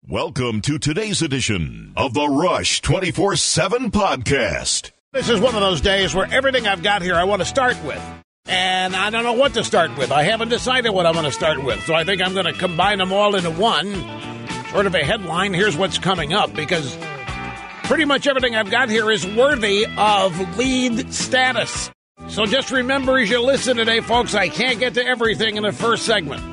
Welcome to today's edition of the Rush 24/7 podcast. This is one of those days where everything I've got here I want to start with. And I don't know what to start with. I haven't decided what I'm going to start with. So I think I'm going to combine them all into one. Sort of a headline, here's what's coming up. Because pretty much everything I've got here is worthy of lead status. So just remember as you listen today, folks, I can't get to everything in the first segment.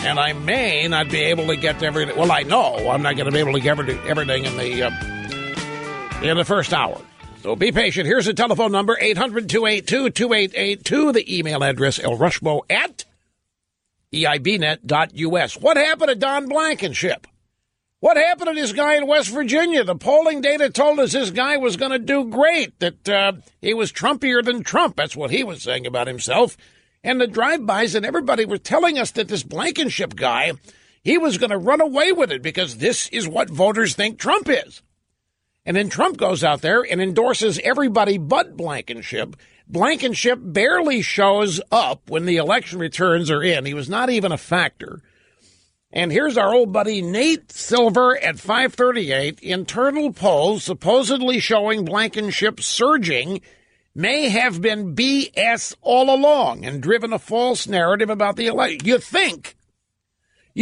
And I may not be able to get to everything. Well, I know I'm not going to be able to get to everything in the first hour. So be patient. Here's the telephone number, 800-282-2882. The email address, elrushbo@eibnet.us. What happened to Don Blankenship? What happened to this guy in West Virginia? The polling data told us this guy was going to do great, that he was Trumpier than Trump. That's what he was saying about himself. And the drive-bys and everybody were telling us that this Blankenship guy, he was going to run away with it because this is what voters think Trump is. And then Trump goes out there and endorses everybody but Blankenship. Blankenship barely shows up when the election returns are in. He was not even a factor. And here's our old buddy Nate Silver at 538. Internal polls supposedly showing Blankenship surging may have been BS all along and driven a false narrative about the election. You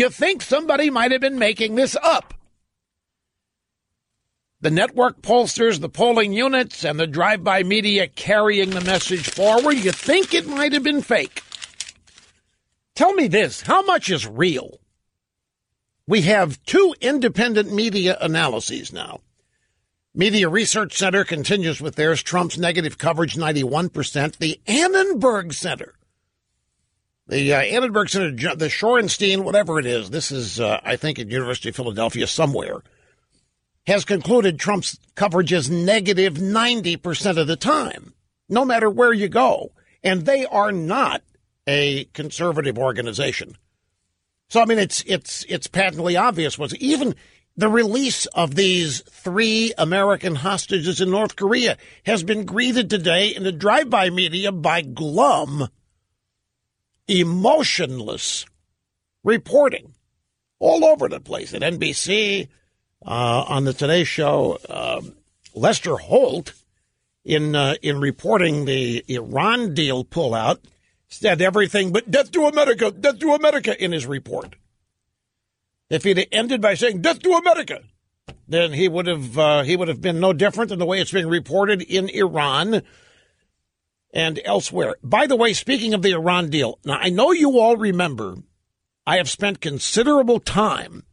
think somebody might have been making this up. The network pollsters, the polling units, and the drive-by media carrying the message forward, you think it might have been fake. Tell me this, how much is real? We have two independent media analyses now. Media Research Center continues with theirs, Trump's negative coverage, 91%. The Annenberg Center, the Shorenstein, whatever it is, this is, I think, at University of Philadelphia somewhere, has concluded Trump's coverage is negative 90% of the time, no matter where you go. And they are not a conservative organization. So, I mean, it's patently obvious. Even the release of these 3 American hostages in North Korea has been greeted today in the drive-by media by glum, emotionless reporting all over the place. At NBC, on the Today Show, Lester Holt, in reporting the Iran deal pullout, said everything but death to America in his report. If he'd ended by saying death to America, then he would have been no different than the way it's being reported in Iran and elsewhere. By the way, speaking of the Iran deal, now I know you all remember I have spent considerable time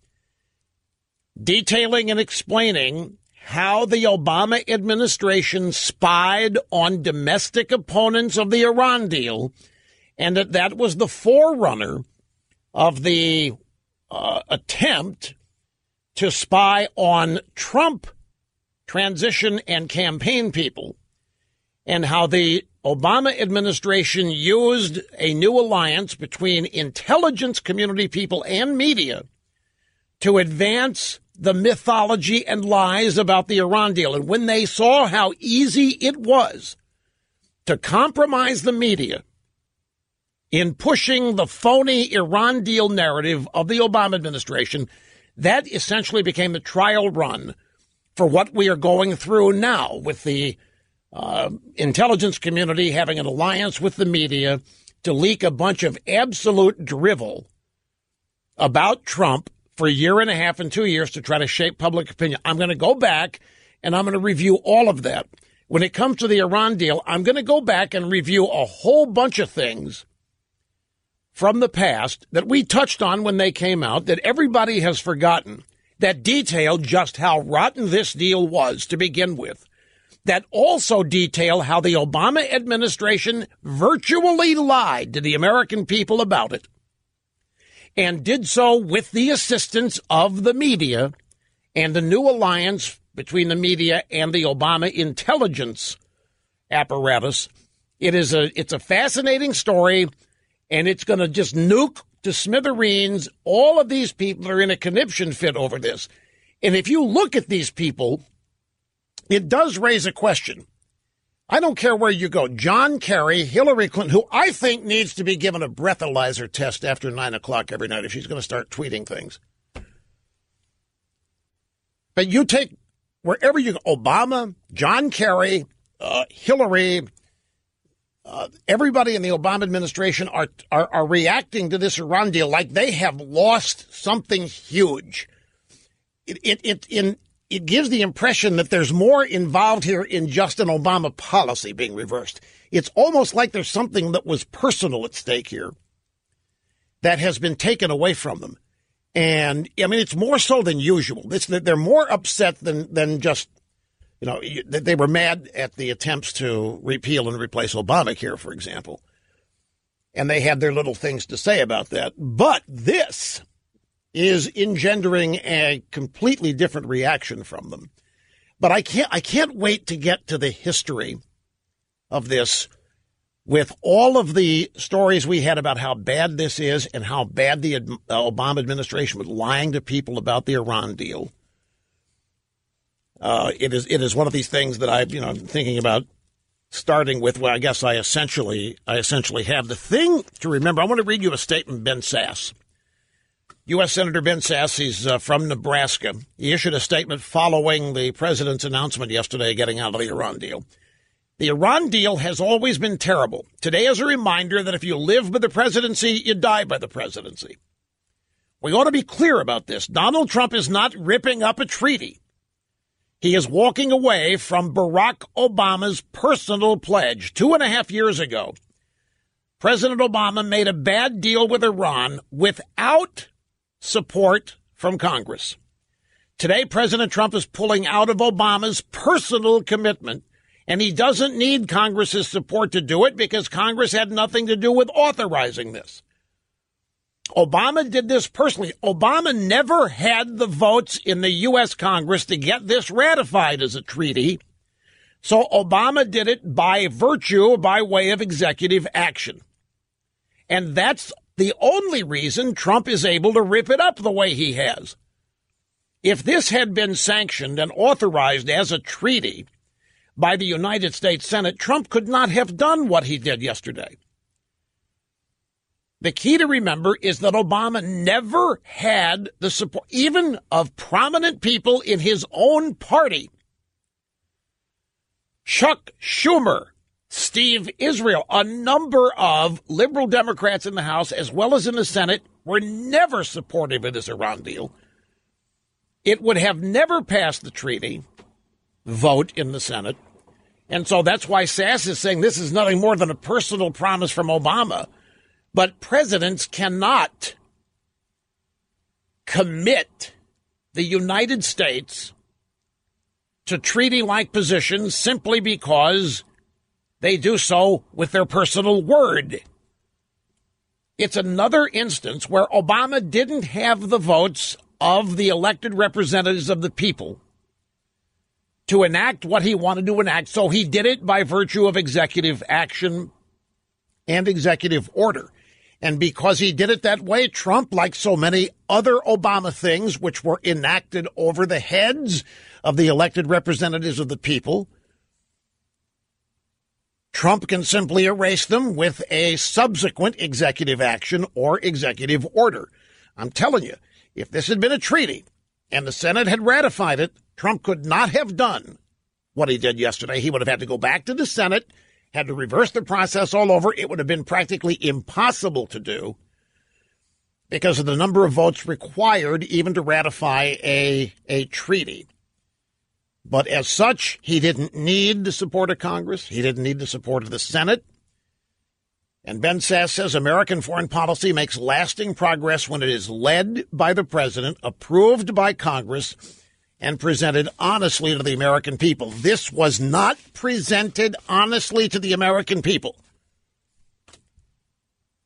detailing and explaining how the Obama administration spied on domestic opponents of the Iran deal, and that was the forerunner of the attempt to spy on Trump transition and campaign people, and how the Obama administration used a new alliance between intelligence community people and media to advance the mythology and lies about the Iran deal. And when they saw how easy it was to compromise the media in pushing the phony Iran deal narrative of the Obama administration, that essentially became the trial run for what we are going through now with the intelligence community having an alliance with the media to leak a bunch of absolute drivel about Trump for a year and a half and 2 years to try to shape public opinion. I'm going to go back and I'm going to review all of that. When it comes to the Iran deal, I'm going to go back and review a whole bunch of things from the past that we touched on when they came out that everybody has forgotten, that detail just how rotten this deal was to begin with, that also detail how the Obama administration virtually lied to the American people about it, and did so with the assistance of the media and the new alliance between the media and the Obama intelligence apparatus. It's a fascinating story, and it's going to just nuke to smithereens all of these people that are in a conniption fit over this. And if you look at these people, it does raise a question. I don't care where you go. John Kerry, Hillary Clinton, who I think needs to be given a breathalyzer test after 9 o'clock every night if she's going to start tweeting things. But you take wherever you go, Obama, John Kerry, Hillary, everybody in the Obama administration are reacting to this Iran deal like they have lost something huge. It gives the impression that there's more involved here in just an Obama policy being reversed. It's almost like there's something that was personal at stake here that has been taken away from them. And, I mean, it's more so than usual. They're more upset than just, they were mad at the attempts to repeal and replace Obamacare, for example. And they had their little things to say about that. But this is engendering a completely different reaction from them. But I can't wait to get to the history of this with all of the stories we had about how bad this is and how bad the Obama administration was lying to people about the Iran deal. It is one of these things that I'm thinking about starting with. Well, I guess I essentially have the thing to remember. I want to read you a statement, Ben Sasse. U.S. Senator Ben Sasse, he's from Nebraska. He issued a statement following the president's announcement yesterday getting out of the Iran deal. The Iran deal has always been terrible. Today is a reminder that if you live by the presidency, you die by the presidency. We ought to be clear about this. Donald Trump is not ripping up a treaty. He is walking away from Barack Obama's personal pledge. 2.5 years ago, President Obama made a bad deal with Iran without support from Congress. Today, President Trump is pulling out of Obama's personal commitment, and he doesn't need Congress's support to do it because Congress had nothing to do with authorizing this. Obama did this personally. Obama never had the votes in the U.S. Congress to get this ratified as a treaty. So Obama did it by way of executive action. And that's the only reason Trump is able to rip it up the way he has. If this had been sanctioned and authorized as a treaty by the United States Senate, Trump could not have done what he did yesterday. The key to remember is that Obama never had the support, even of prominent people in his own party. Chuck Schumer, Steve Israel, a number of liberal Democrats in the House as well as in the Senate were never supportive of this Iran deal. It would have never passed the treaty vote in the Senate. And so that's why Sasse is saying this is nothing more than a personal promise from Obama. But presidents cannot commit the United States to treaty-like positions simply because they do so with their personal word. It's another instance where Obama didn't have the votes of the elected representatives of the people to enact what he wanted to enact, so he did it by virtue of executive action and executive order. And because he did it that way, Trump, like so many other Obama things which were enacted over the heads of the elected representatives of the people, Trump can simply erase them with a subsequent executive action or executive order. I'm telling you, if this had been a treaty and the Senate had ratified it, Trump could not have done what he did yesterday. He would have had to go back to the Senate, had to reverse the process all over. It would have been practically impossible to do because of the number of votes required even to ratify a treaty. But as such, he didn't need the support of Congress. He didn't need the support of the Senate. And Ben Sasse says American foreign policy makes lasting progress when it is led by the president, approved by Congress, and presented honestly to the American people. This was not presented honestly to the American people.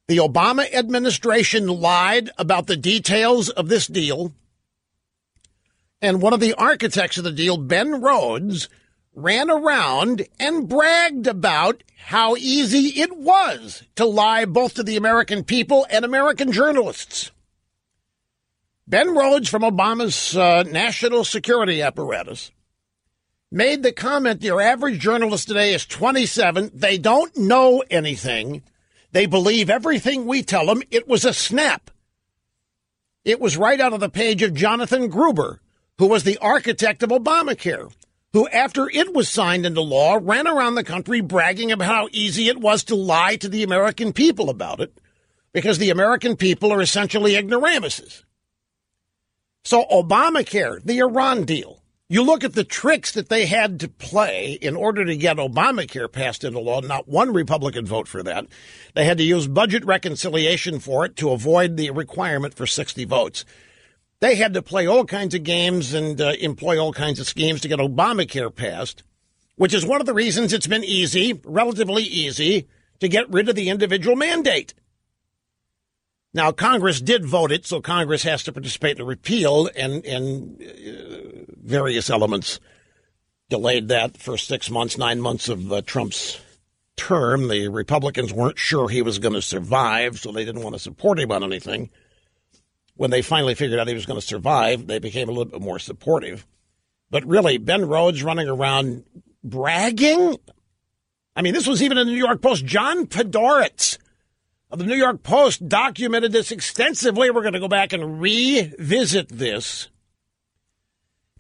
The Obama administration lied about the details of this deal. And one of the architects of the deal, Ben Rhodes, ran around and bragged about how easy it was to lie both to the American people and American journalists. Ben Rhodes from Obama's national security apparatus made the comment your average journalist today is 27. They don't know anything. They believe everything we tell them. It was a snap. It was right out of the page of Jonathan Gruber, who was the architect of Obamacare, who, after it was signed into law, ran around the country bragging about how easy it was to lie to the American people about it, because the American people are essentially ignoramuses. So Obamacare, the Iran deal, you look at the tricks that they had to play in order to get Obamacare passed into law. Not one Republican vote for that. They had to use budget reconciliation for it to avoid the requirement for 60 votes. They had to play all kinds of games and employ all kinds of schemes to get Obamacare passed, which is one of the reasons it's been easy, relatively easy, to get rid of the individual mandate. Now, Congress did vote it, so Congress has to participate in the repeal, and various elements delayed that for 6 months, 9 months of Trump's term. The Republicans weren't sure he was going to survive, so they didn't want to support him on anything. When they finally figured out he was going to survive, they became a little bit more supportive. But really, Ben Rhodes running around bragging? I mean, this was even in the New York Post. John Podhoretz of the New York Post documented this extensively. We're going to go back and revisit this.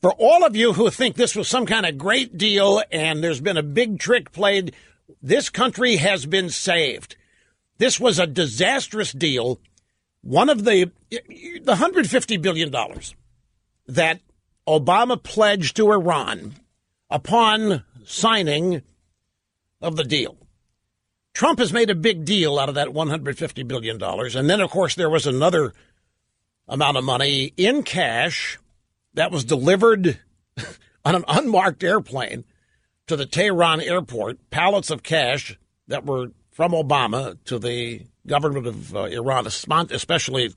For all of you who think this was some kind of great deal and there's been a big trick played, this country has been saved. This was a disastrous deal. One of the $150 billion that Obama pledged to Iran upon signing of the deal. Trump has made a big deal out of that $150 billion. And then, of course, there was another amount of money in cash that was delivered on an unmarked airplane to the Tehran airport, pallets of cash that were from Obama to the government of Iran, especially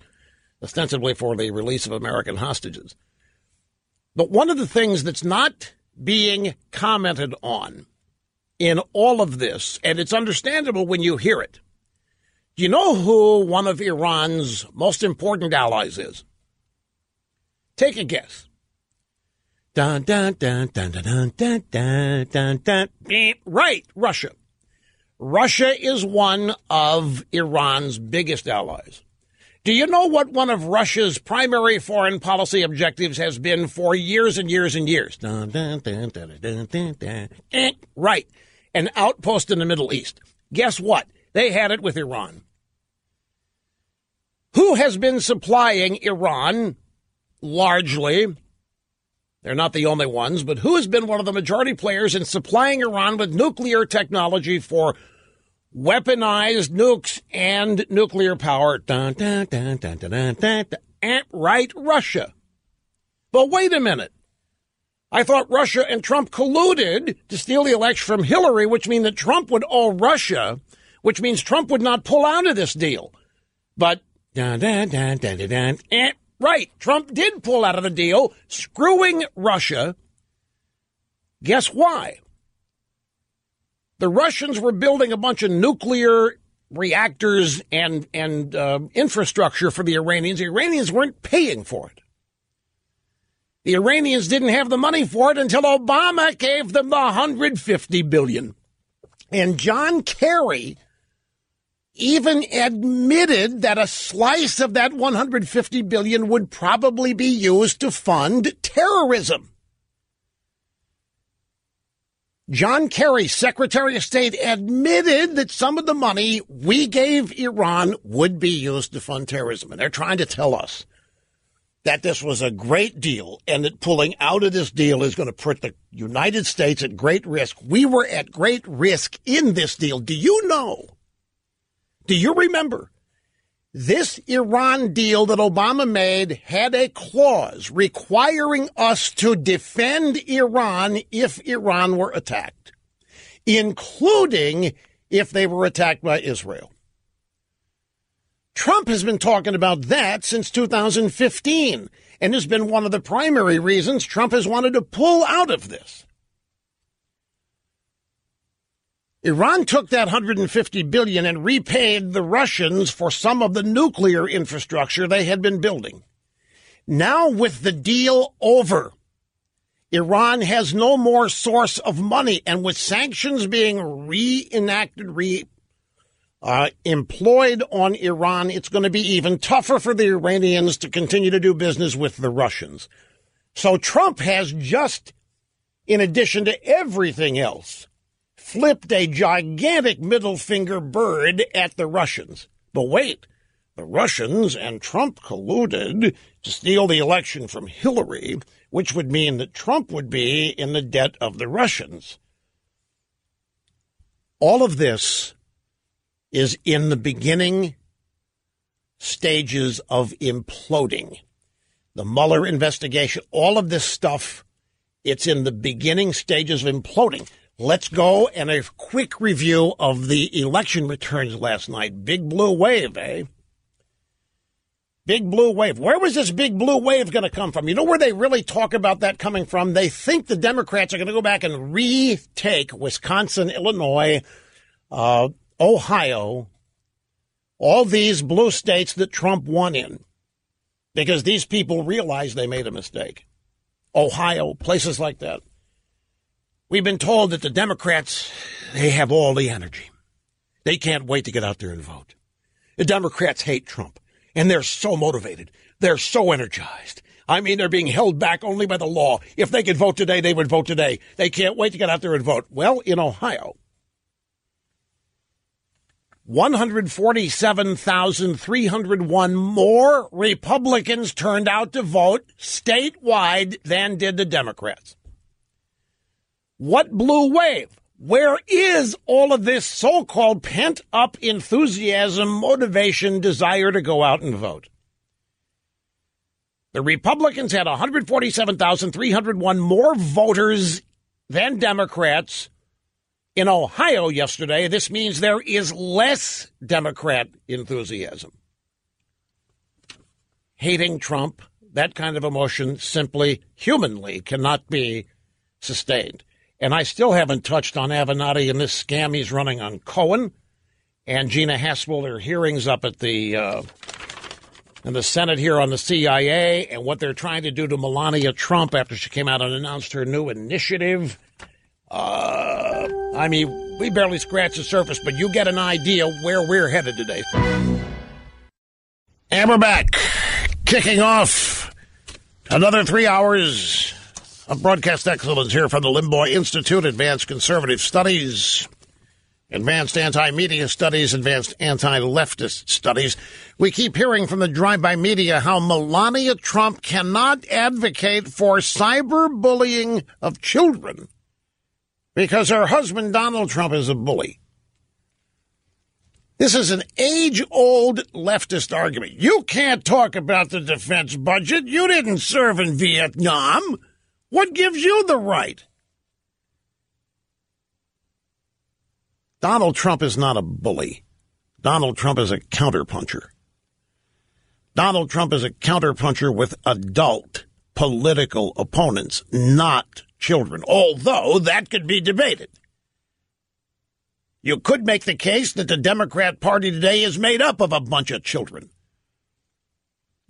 ostensibly for the release of American hostages. But one of the things that's not being commented on in all of this, and it's understandable when you hear it, do you know who one of Iran's most important allies is? Take a guess. Dun, dun, dun, dun, dun, dun, dun, dun, dun. Right, Russia. Russia is one of Iran's biggest allies. Do you know what one of Russia's primary foreign policy objectives has been for years and years and years? Dun, dun, dun, dun, dun, dun, dun. Right, an outpost in the Middle East. Guess what? They had it with Iran. Who has been supplying Iran largely? They're not the only ones, but who has been one of the majority players in supplying Iran with nuclear technology for weaponized nukes and nuclear power? Dun, dun, dun, dun, dun, dun, dun, dun. Right, Russia. But wait a minute. I thought Russia and Trump colluded to steal the election from Hillary, which means that Trump would owe Russia, which means Trump would not pull out of this deal. But dun, dun, dun, dun, dun, dun. Right, Trump did pull out of the deal, screwing Russia. Guess why? The Russians were building a bunch of nuclear reactors and infrastructure for the Iranians. The Iranians weren't paying for it. The Iranians didn't have the money for it until Obama gave them the $150 billion. And John Kerry even admitted that a slice of that $150 billion would probably be used to fund terrorism. John Kerry, Secretary of State, admitted that some of the money we gave Iran would be used to fund terrorism. And they're trying to tell us that this was a great deal and that pulling out of this deal is going to put the United States at great risk. We were at great risk in this deal. Do you know? Do you remember? This Iran deal that Obama made had a clause requiring us to defend Iran if Iran were attacked, including if they were attacked by Israel. Trump has been talking about that since 2015, and has been one of the primary reasons Trump has wanted to pull out of this. Iran took that $150 billion and repaid the Russians for some of the nuclear infrastructure they had been building. Now, with the deal over, Iran has no more source of money, and with sanctions being employed on Iran, it's going to be even tougher for the Iranians to continue to do business with the Russians. So Trump has just, in addition to everything else, flipped a gigantic middle finger bird at the Russians. But wait, the Russians and Trump colluded to steal the election from Hillary, which would mean that Trump would be in the debt of the Russians. All of this is in the beginning stages of imploding. The Mueller investigation, all of this stuff, it's in the beginning stages of imploding. Let's go and a quick review of the election returns last night. Big blue wave, eh? Big blue wave. Where was this big blue wave going to come from? You know where they really talk about that coming from? They think the Democrats are going to go back and retake Wisconsin, Illinois, Ohio, all these blue states that Trump won in, because these people realize they made a mistake. Ohio, places like that. We've been told that the Democrats, they have all the energy. They can't wait to get out there and vote. The Democrats hate Trump, and they're so motivated. They're so energized. I mean, they're being held back only by the law. If they could vote today, they would vote today. They can't wait to get out there and vote. Well, in Ohio, 147,301 more Republicans turned out to vote statewide than did the Democrats. What blue wave? Where is all of this so-called pent-up enthusiasm, motivation, desire to go out and vote? The Republicans had 147,301 more voters than Democrats in Ohio yesterday. This means there is less Democrat enthusiasm. Hating Trump, that kind of emotion simply, humanly, cannot be sustained. And I still haven't touched on Avenatti and this scam he's running on Cohen and Gina Haspel, their hearings up at in the Senate here on the CIA and what they're trying to do to Melania Trump after she came out and announced her new initiative. I mean, we barely scratched the surface, but you get an idea where we're headed today. And we're back, kicking off another 3 hours of broadcast excellence here from the Limbaugh Institute, Advanced Conservative Studies, Advanced Anti-Media Studies, Advanced Anti-Leftist Studies. We keep hearing from the drive-by media how Melania Trump cannot advocate for cyberbullying of children because her husband, Donald Trump, is a bully. This is an age-old leftist argument. You can't talk about the defense budget. You didn't serve in Vietnam. What gives you the right? Donald Trump is not a bully. Donald Trump is a counterpuncher. Donald Trump is a counterpuncher with adult political opponents, not children, although that could be debated. You could make the case that the Democrat Party today is made up of a bunch of children.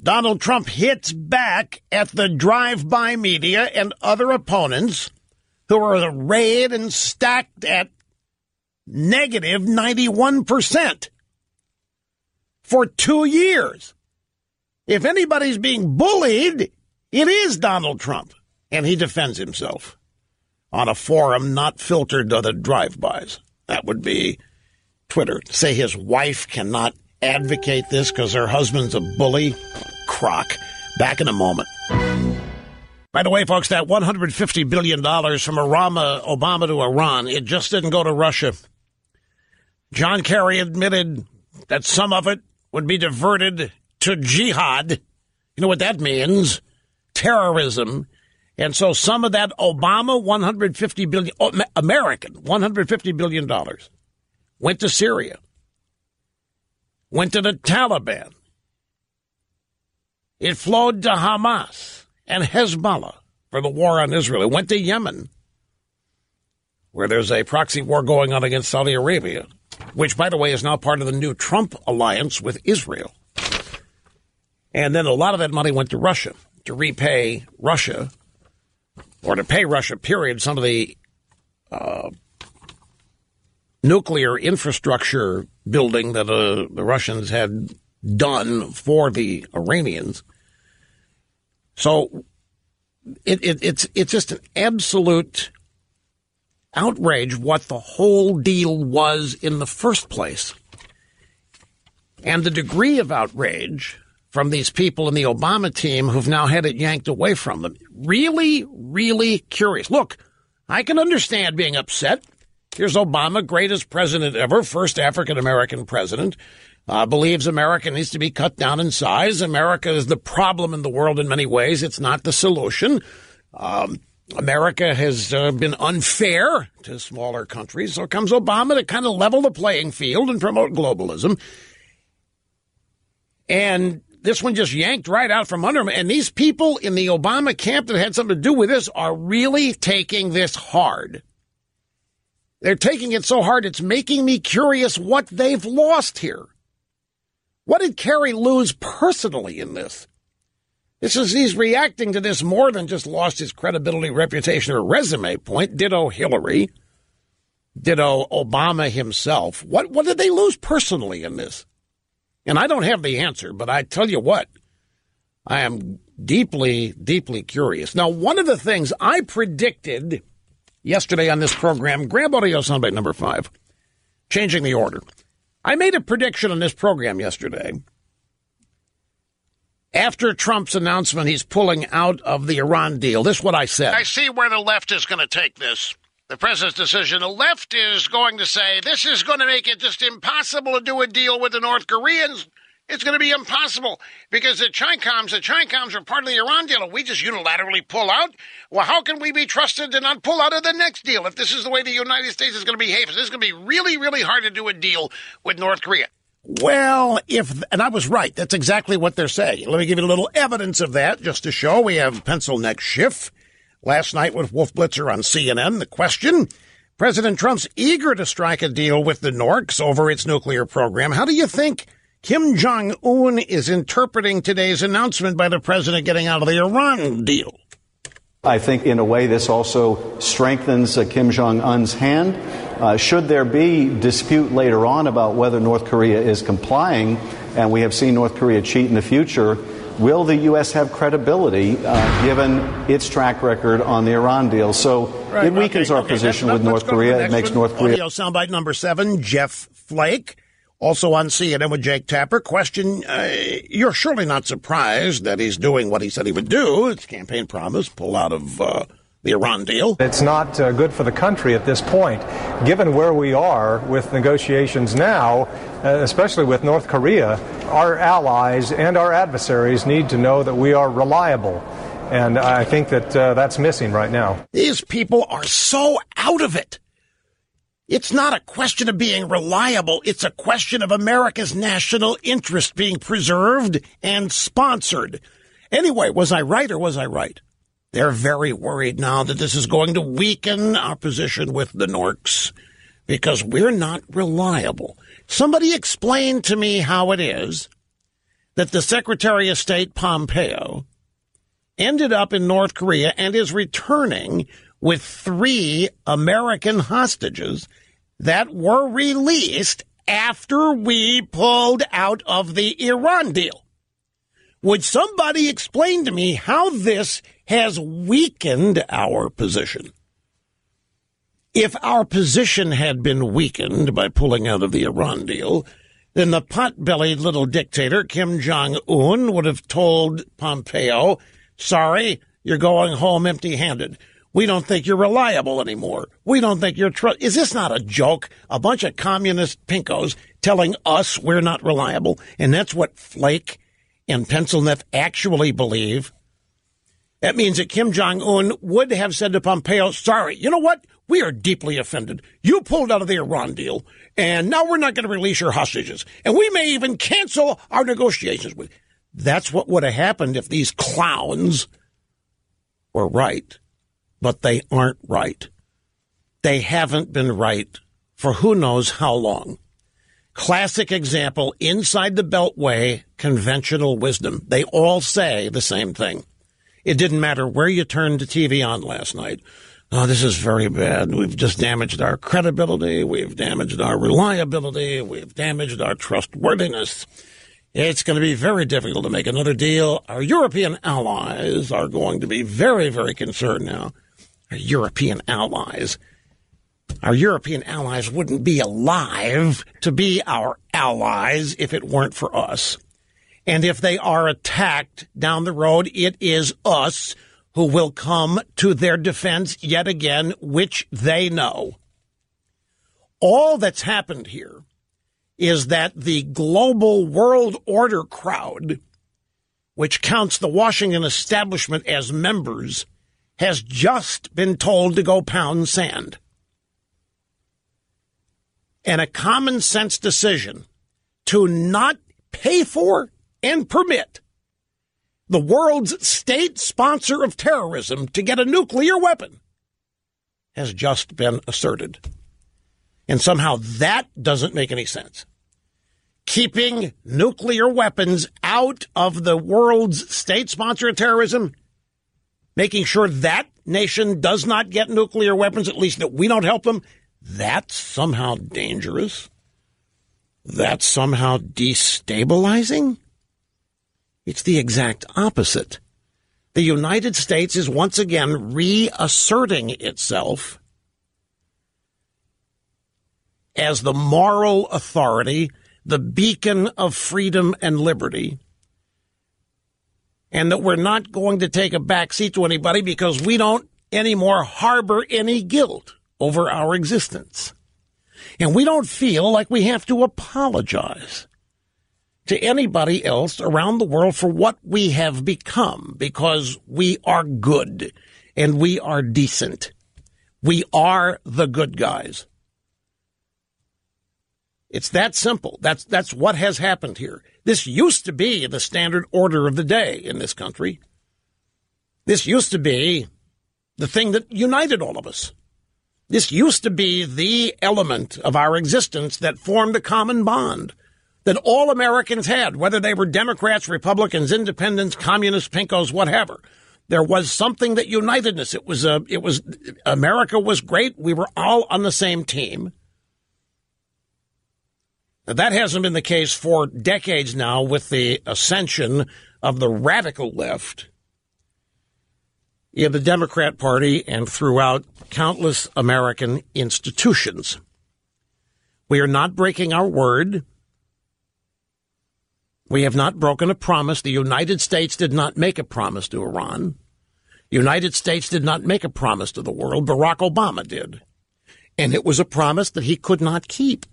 Donald Trump hits back at the drive-by media and other opponents who are arrayed and stacked at negative 91% for 2 years. If anybody's being bullied, it is Donald Trump, and he defends himself on a forum not filtered to the drive-bys. That would be Twitter. Say his wife cannot advocate this because her husband's a bully. Crock. Back in a moment. By the way, folks, that $150 billion from Obama to Iran, it just didn't go to Russia. John Kerry admitted that some of it would be diverted to jihad. You know what that means? Terrorism. And so some of that Obama $150 billion, American $150 billion went to Syria, went to the Taliban. It flowed to Hamas and Hezbollah for the war on Israel. It went to Yemen, where there's a proxy war going on against Saudi Arabia, which, by the way, is now part of the new Trump alliance with Israel. And then a lot of that money went to Russia to repay Russia, or to pay Russia, period, some of the nuclear infrastructure building that the Russians had done for the Iranians. So it's just an absolute outrage what the whole deal was in the first place. And the degree of outrage from these people in the Obama team who've now had it yanked away from them. Really, really curious. Look, I can understand being upset. Here's Obama, greatest president ever, first African-American president, believes America needs to be cut down in size. America is the problem in the world in many ways. It's not the solution. America has been unfair to smaller countries. So comes Obama to kind of level the playing field and promote globalism. And this one just yanked right out from under him. And these people in the Obama camp that had something to do with this are really taking this hard. They're taking it so hard, it's making me curious what they've lost here. What did Kerry lose personally in this? He's reacting to this more than just lost his credibility, reputation, or resume point. Ditto Hillary. Ditto Obama himself. What did they lose personally in this? And I don't have the answer, but I tell you what, I am deeply, deeply curious. Now, one of the things I predicted yesterday on this program, grab audio soundbite number 5, changing the order. I made a prediction on this program yesterday. After Trump's announcement he's pulling out of the Iran deal, this is what I said. I see where the left is going to take this. The president's decision. The left is going to say this is going to make it just impossible to do a deal with the North Koreans. It's going to be impossible because the Chi-Coms are part of the Iran deal. We just unilaterally pull out. Well, how can we be trusted to not pull out of the next deal if this is the way the United States is going to behave? This is going to be really, really hard to do a deal with North Korea. Well, and I was right. That's exactly what they're saying. Let me give you a little evidence of that just to show. We have pencil neck Schiff last night with Wolf Blitzer on CNN. The question, President Trump's eager to strike a deal with the Norks over its nuclear program. How do you think Kim Jong-un is interpreting today's announcement by the president getting out of the Iran deal? I think in a way this also strengthens Kim Jong-un's hand. Should there be dispute later on about whether North Korea is complying, and we have seen North Korea cheat in the future, will the U.S. have credibility given its track record on the Iran deal? So it weakens our position with North Korea. It makes North Korea. Audio soundbite number 7, Jeff Flake, also on CNN with Jake Tapper. Question, you're surely not surprised that he's doing what he said he would do. It's campaign promise, pull out of the Iran deal. It's not good for the country at this point. Given where we are with negotiations now, especially with North Korea, our allies and our adversaries need to know that we are reliable. And I think that that's missing right now. These people are so out of it. It's not a question of being reliable. It's a question of America's national interest being preserved and sponsored. Anyway, was I right or was I right? They're very worried now that this is going to weaken our position with the Norks because we're not reliable. Somebody explain to me how it is that the Secretary of State Pompeo ended up in North Korea and is returning with 3 American hostages that were released after we pulled out of the Iran deal. Would somebody explain to me how this has weakened our position? If our position had been weakened by pulling out of the Iran deal, then the pot-bellied little dictator Kim Jong-un would have told Pompeo, sorry, you're going home empty-handed. We don't think you're reliable anymore. We don't think you're Is this not a joke? A bunch of communist pinkos telling us we're not reliable? And that's what Flake and Pencilneck actually believe. That means that Kim Jong-un would have said to Pompeo, sorry, you know what? We are deeply offended. You pulled out of the Iran deal, and now we're not going to release your hostages. And we may even cancel our negotiations with you. That's what would have happened if these clowns were right. But they aren't right. They haven't been right for who knows how long. Classic example, inside the Beltway, conventional wisdom. They all say the same thing. It didn't matter where you turned the TV on last night. Oh, this is very bad. We've just damaged our credibility. We've damaged our reliability. We've damaged our trustworthiness. It's going to be very difficult to make another deal. Our European allies are going to be very, very concerned now. Our European allies wouldn't be alive to be our allies if it weren't for us. And if they are attacked down the road, it is us who will come to their defense yet again, which they know. All that's happened here is that the global world order crowd, which counts the Washington establishment as members, has just been told to go pound sand. And a common sense decision to not pay for and permit the world's state sponsor of terrorism to get a nuclear weapon has just been asserted. And somehow that doesn't make any sense. Keeping nuclear weapons out of the world's state sponsor of terrorism, making sure that nation does not get nuclear weapons, at least that we don't help them, that's somehow dangerous. That's somehow destabilizing. It's the exact opposite. The United States is once again reasserting itself as the moral authority, the beacon of freedom and liberty, and that we're not going to take a backseat to anybody because we don't anymore harbor any guilt over our existence. And we don't feel like we have to apologize to anybody else around the world for what we have become, because we are good and we are decent. We are the good guys. It's that simple. That's what has happened here. This used to be the standard order of the day in this country. This used to be the thing that united all of us. This used to be the element of our existence that formed a common bond that all Americans had, whether they were Democrats, Republicans, Independents, Communists, Pinkos, whatever. There was something that united us. It was America was great. We were all on the same team. Now, that hasn't been the case for decades now with the ascension of the radical left in the Democrat Party and throughout countless American institutions. We are not breaking our word. We have not broken a promise. The United States did not make a promise to Iran. The United States did not make a promise to the world. Barack Obama did. And it was a promise that he could not keep,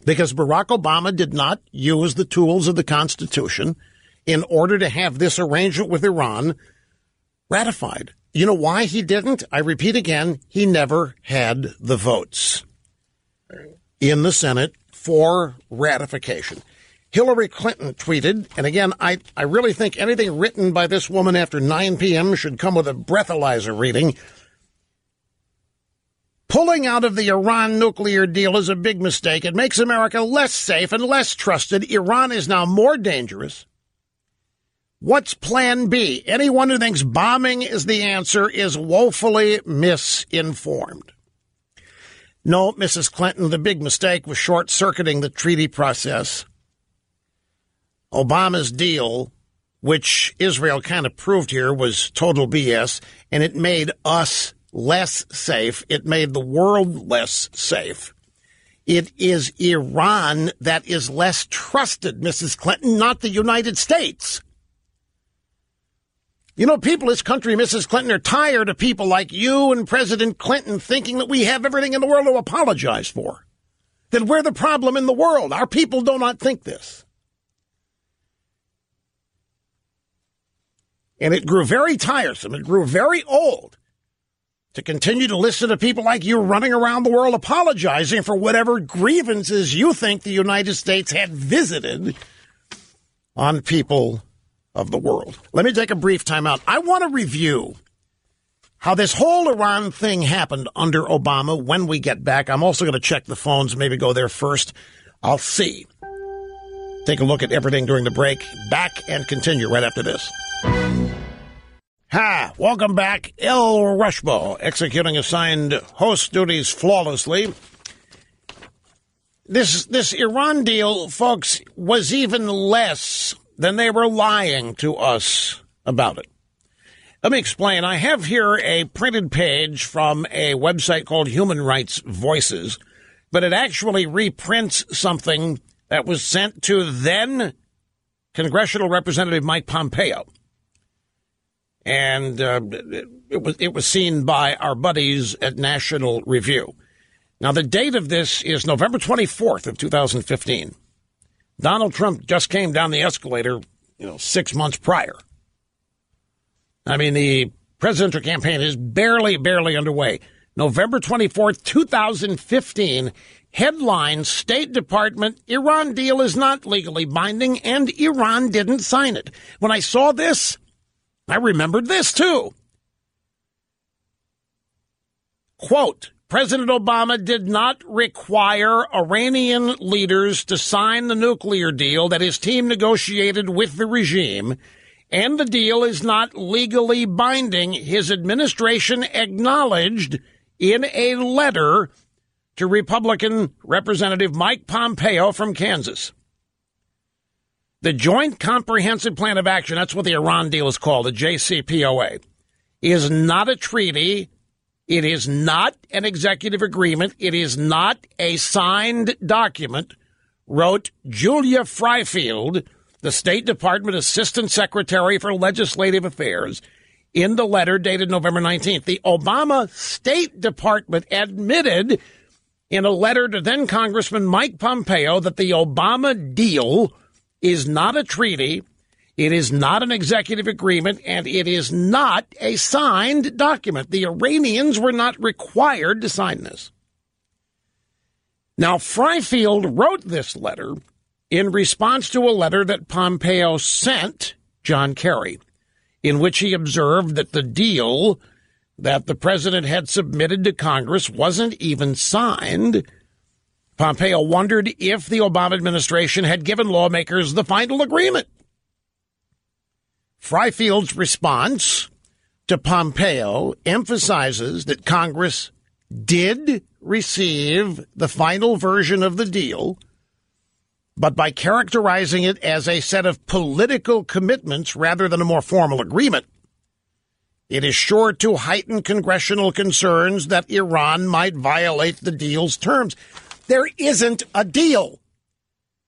because Barack Obama did not use the tools of the Constitution in order to have this arrangement with Iran ratified. You know why he didn't? I repeat again, he never had the votes in the Senate for ratification. Hillary Clinton tweeted, and again, I really think anything written by this woman after 9 p.m. should come with a breathalyzer reading. Pulling out of the Iran nuclear deal is a big mistake. It makes America less safe and less trusted. Iran is now more dangerous. What's plan B? Anyone who thinks bombing is the answer is woefully misinformed. No, Mrs. Clinton, the big mistake was short-circuiting the treaty process. Obama's deal, which Israel kind of proved here, was total BS, and it made us less safe. It made the world less safe. It is Iran that is less trusted, Mrs. Clinton, not the United States. You know, people in this country, Mrs. Clinton, are tired of people like you and President Clinton thinking that we have everything in the world to apologize for, that we're the problem in the world. Our people do not think this. And it grew very tiresome. It grew very old to continue to listen to people like you running around the world apologizing for whatever grievances you think the United States had visited on people of the world. Let me take a brief time out. I want to review how this whole Iran thing happened under Obama when we get back. I'm also going to check the phones, maybe go there first. I'll see. Take a look at everything during the break. Back and continue right after this. Hi, welcome back. El Rushbo, executing assigned host duties flawlessly. This Iran deal, folks, was even less than they were lying to us about it. Let me explain. I have here a printed page from a website called Human Rights Voices, but it actually reprints something that was sent to then Congressional Representative Mike Pompeo. And it was seen by our buddies at National Review. Now, the date of this is November 24th of 2015. Donald Trump just came down the escalator, 6 months prior. I mean, the presidential campaign is barely underway. November 24th, 2015, headline, State Department, Iran deal is not legally binding, and Iran didn't sign it. When I saw this, I remembered this, too. Quote, President Obama did not require Iranian leaders to sign the nuclear deal that his team negotiated with the regime, and the deal is not legally binding, his administration acknowledged in a letter to Republican Representative Mike Pompeo from Kansas. The Joint Comprehensive Plan of Action, that's what the Iran deal is called, the JCPOA, is not a treaty. It is not an executive agreement. It is not a signed document, wrote Julia Freifield, the State Department Assistant Secretary for Legislative Affairs, in the letter dated November 19th. The Obama State Department admitted in a letter to then Congressman Mike Pompeo that the Obama deal is not a treaty, it is not an executive agreement, and it is not a signed document. The Iranians were not required to sign this. Now, Freifield wrote this letter in response to a letter that Pompeo sent John Kerry, in which he observed that the deal that the president had submitted to Congress wasn't even signed. Pompeo wondered if the Obama administration had given lawmakers the final agreement. Freifield's response to Pompeo emphasizes that Congress did receive the final version of the deal, but by characterizing it as a set of political commitments rather than a more formal agreement, it is sure to heighten congressional concerns that Iran might violate the deal's terms. There isn't a deal.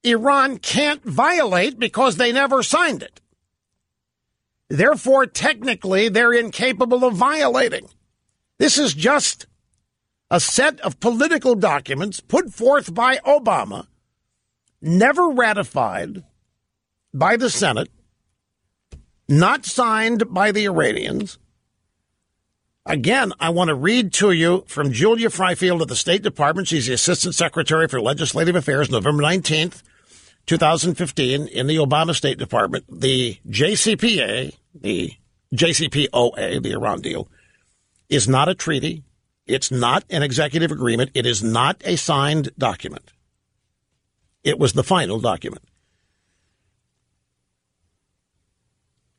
Iran can't violate because they never signed it. Therefore, technically, they're incapable of violating. This is just a set of political documents put forth by Obama, never ratified by the Senate, not signed by the Iranians. Again, I want to read to you from Julia Freifield of the State Department. She's the Assistant Secretary for Legislative Affairs, November 19th, 2015, in the Obama State Department. The JCPOA, the Iran deal, is not a treaty. It's not an executive agreement. It is not a signed document. It was the final document.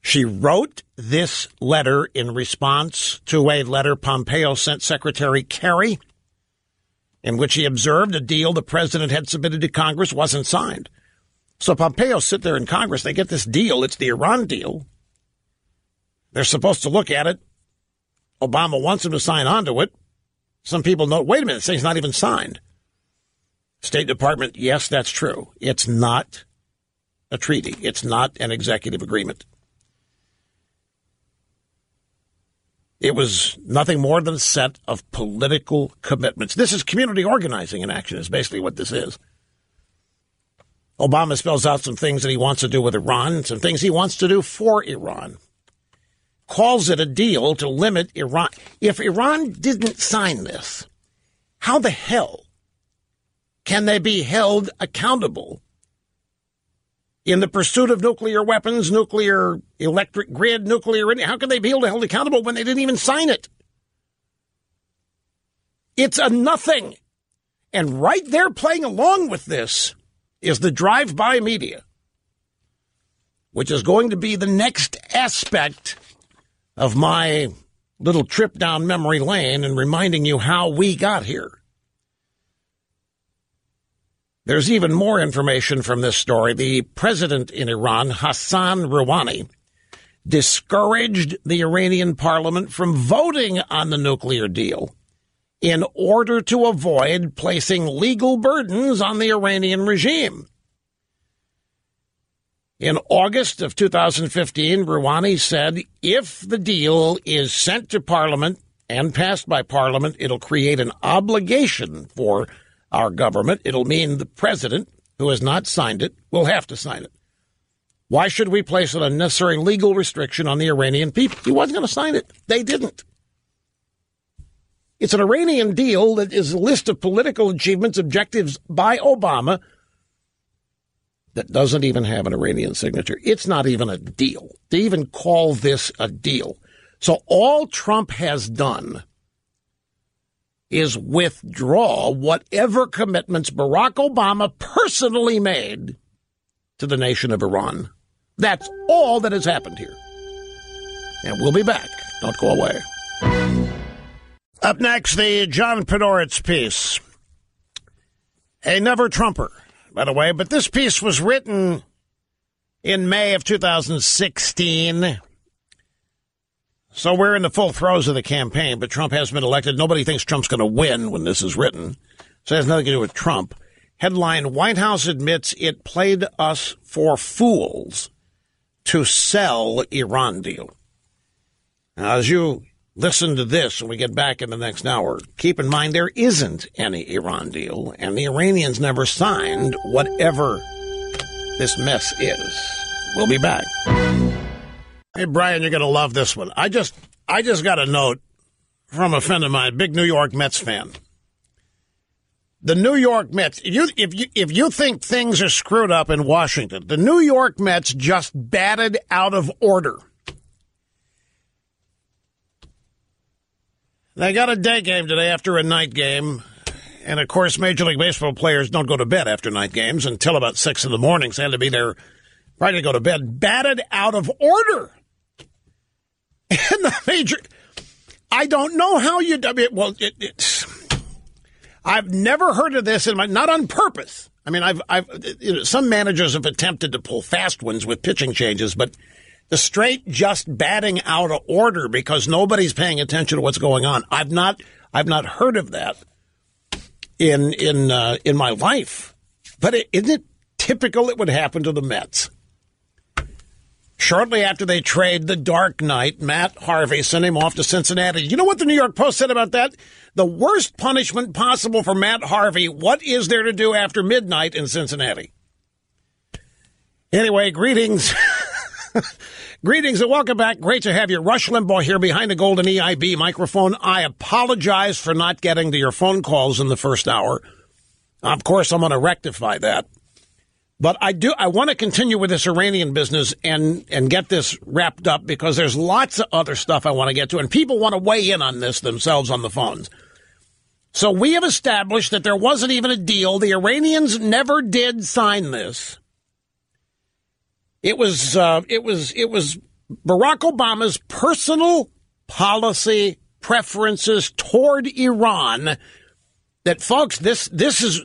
She wrote this letter in response to a letter Pompeo sent Secretary Kerry, in which he observed a deal the president had submitted to Congress wasn't signed. So Pompeo sit there in Congress. They get this deal. It's the Iran deal. They're supposed to look at it. Obama wants him to sign on to it. Some people know, wait a minute, it's not even signed. State Department, yes, that's true. It's not a treaty. It's not an executive agreement. It was nothing more than a set of political commitments. This is community organizing in action, is basically what this is. Obama spells out some things that he wants to do with Iran, some things he wants to do for Iran. Calls it a deal to limit Iran. If Iran didn't sign this, how the hell can they be held accountable in the pursuit of nuclear weapons, nuclear electric grid, nuclear... How can they be held accountable when they didn't even sign it? It's a nothing. And right there playing along with this is the drive-by media, which is going to be the next aspect of my little trip down memory lane and reminding you how we got here. There's even more information from this story. The president in Iran, Hassan Rouhani, discouraged the Iranian parliament from voting on the nuclear deal in order to avoid placing legal burdens on the Iranian regime. In August of 2015, Rouhani said, if the deal is sent to Parliament and passed by Parliament, it'll create an obligation for our government. It'll mean the president, who has not signed it, will have to sign it. Why should we place an unnecessary legal restriction on the Iranian people? He wasn't going to sign it. They didn't. It's an Iranian deal that is a list of political achievements, objectives by Obama that doesn't even have an Iranian signature. It's not even a deal. They even call this a deal. So all Trump has done is withdraw whatever commitments Barack Obama personally made to the nation of Iran. That's all that has happened here. And we'll be back. Don't go away. Up next, the John Podhoretz piece. A never-Trumper, by the way, but this piece was written in May of 2016. So we're in the full throes of the campaign, but Trump hasn't been elected. Nobody thinks Trump's going to win when this is written. So it has nothing to do with Trump. Headline, White House admits it played us for fools to sell Iran deal. Now, as you listen to this when we get back in the next hour, keep in mind there isn't any Iran deal, and the Iranians never signed whatever this mess is. We'll be back. Hey, Brian, you're going to love this one. I just got a note from a friend of mine, big New York Mets fan. The New York Mets, if you think things are screwed up in Washington, the New York Mets just batted out of order. They got a day game today after a night game. And, of course, Major League Baseball players don't go to bed after night games until about 6 in the morning. So they had to be there Friday to go to bed. Batted out of order. And the major, I don't know how you, I've never heard of this not on purpose. I mean, some managers have attempted to pull fast ones with pitching changes, but the straight just batting out of order because nobody's paying attention to what's going on. I've not heard of that in my life. But isn't it typical it would happen to the Mets? Shortly after they trade the Dark Knight, Matt Harvey sent him off to Cincinnati. You know what the New York Post said about that? The worst punishment possible for Matt Harvey. What is there to do after midnight in Cincinnati? Anyway, greetings. Greetings and welcome back. Great to have you. Rush Limbaugh here behind the golden EIB microphone. I apologize for not getting to your phone calls in the first hour. Of course, I'm going to rectify that. But I want to continue with this Iranian business and get this wrapped up because there's lots of other stuff I want to get to, and people want to weigh in on this themselves on the phones. So we have established that there wasn't even a deal. The Iranians never did sign this. It was Barack Obama's personal policy preferences toward Iran that, folks, this is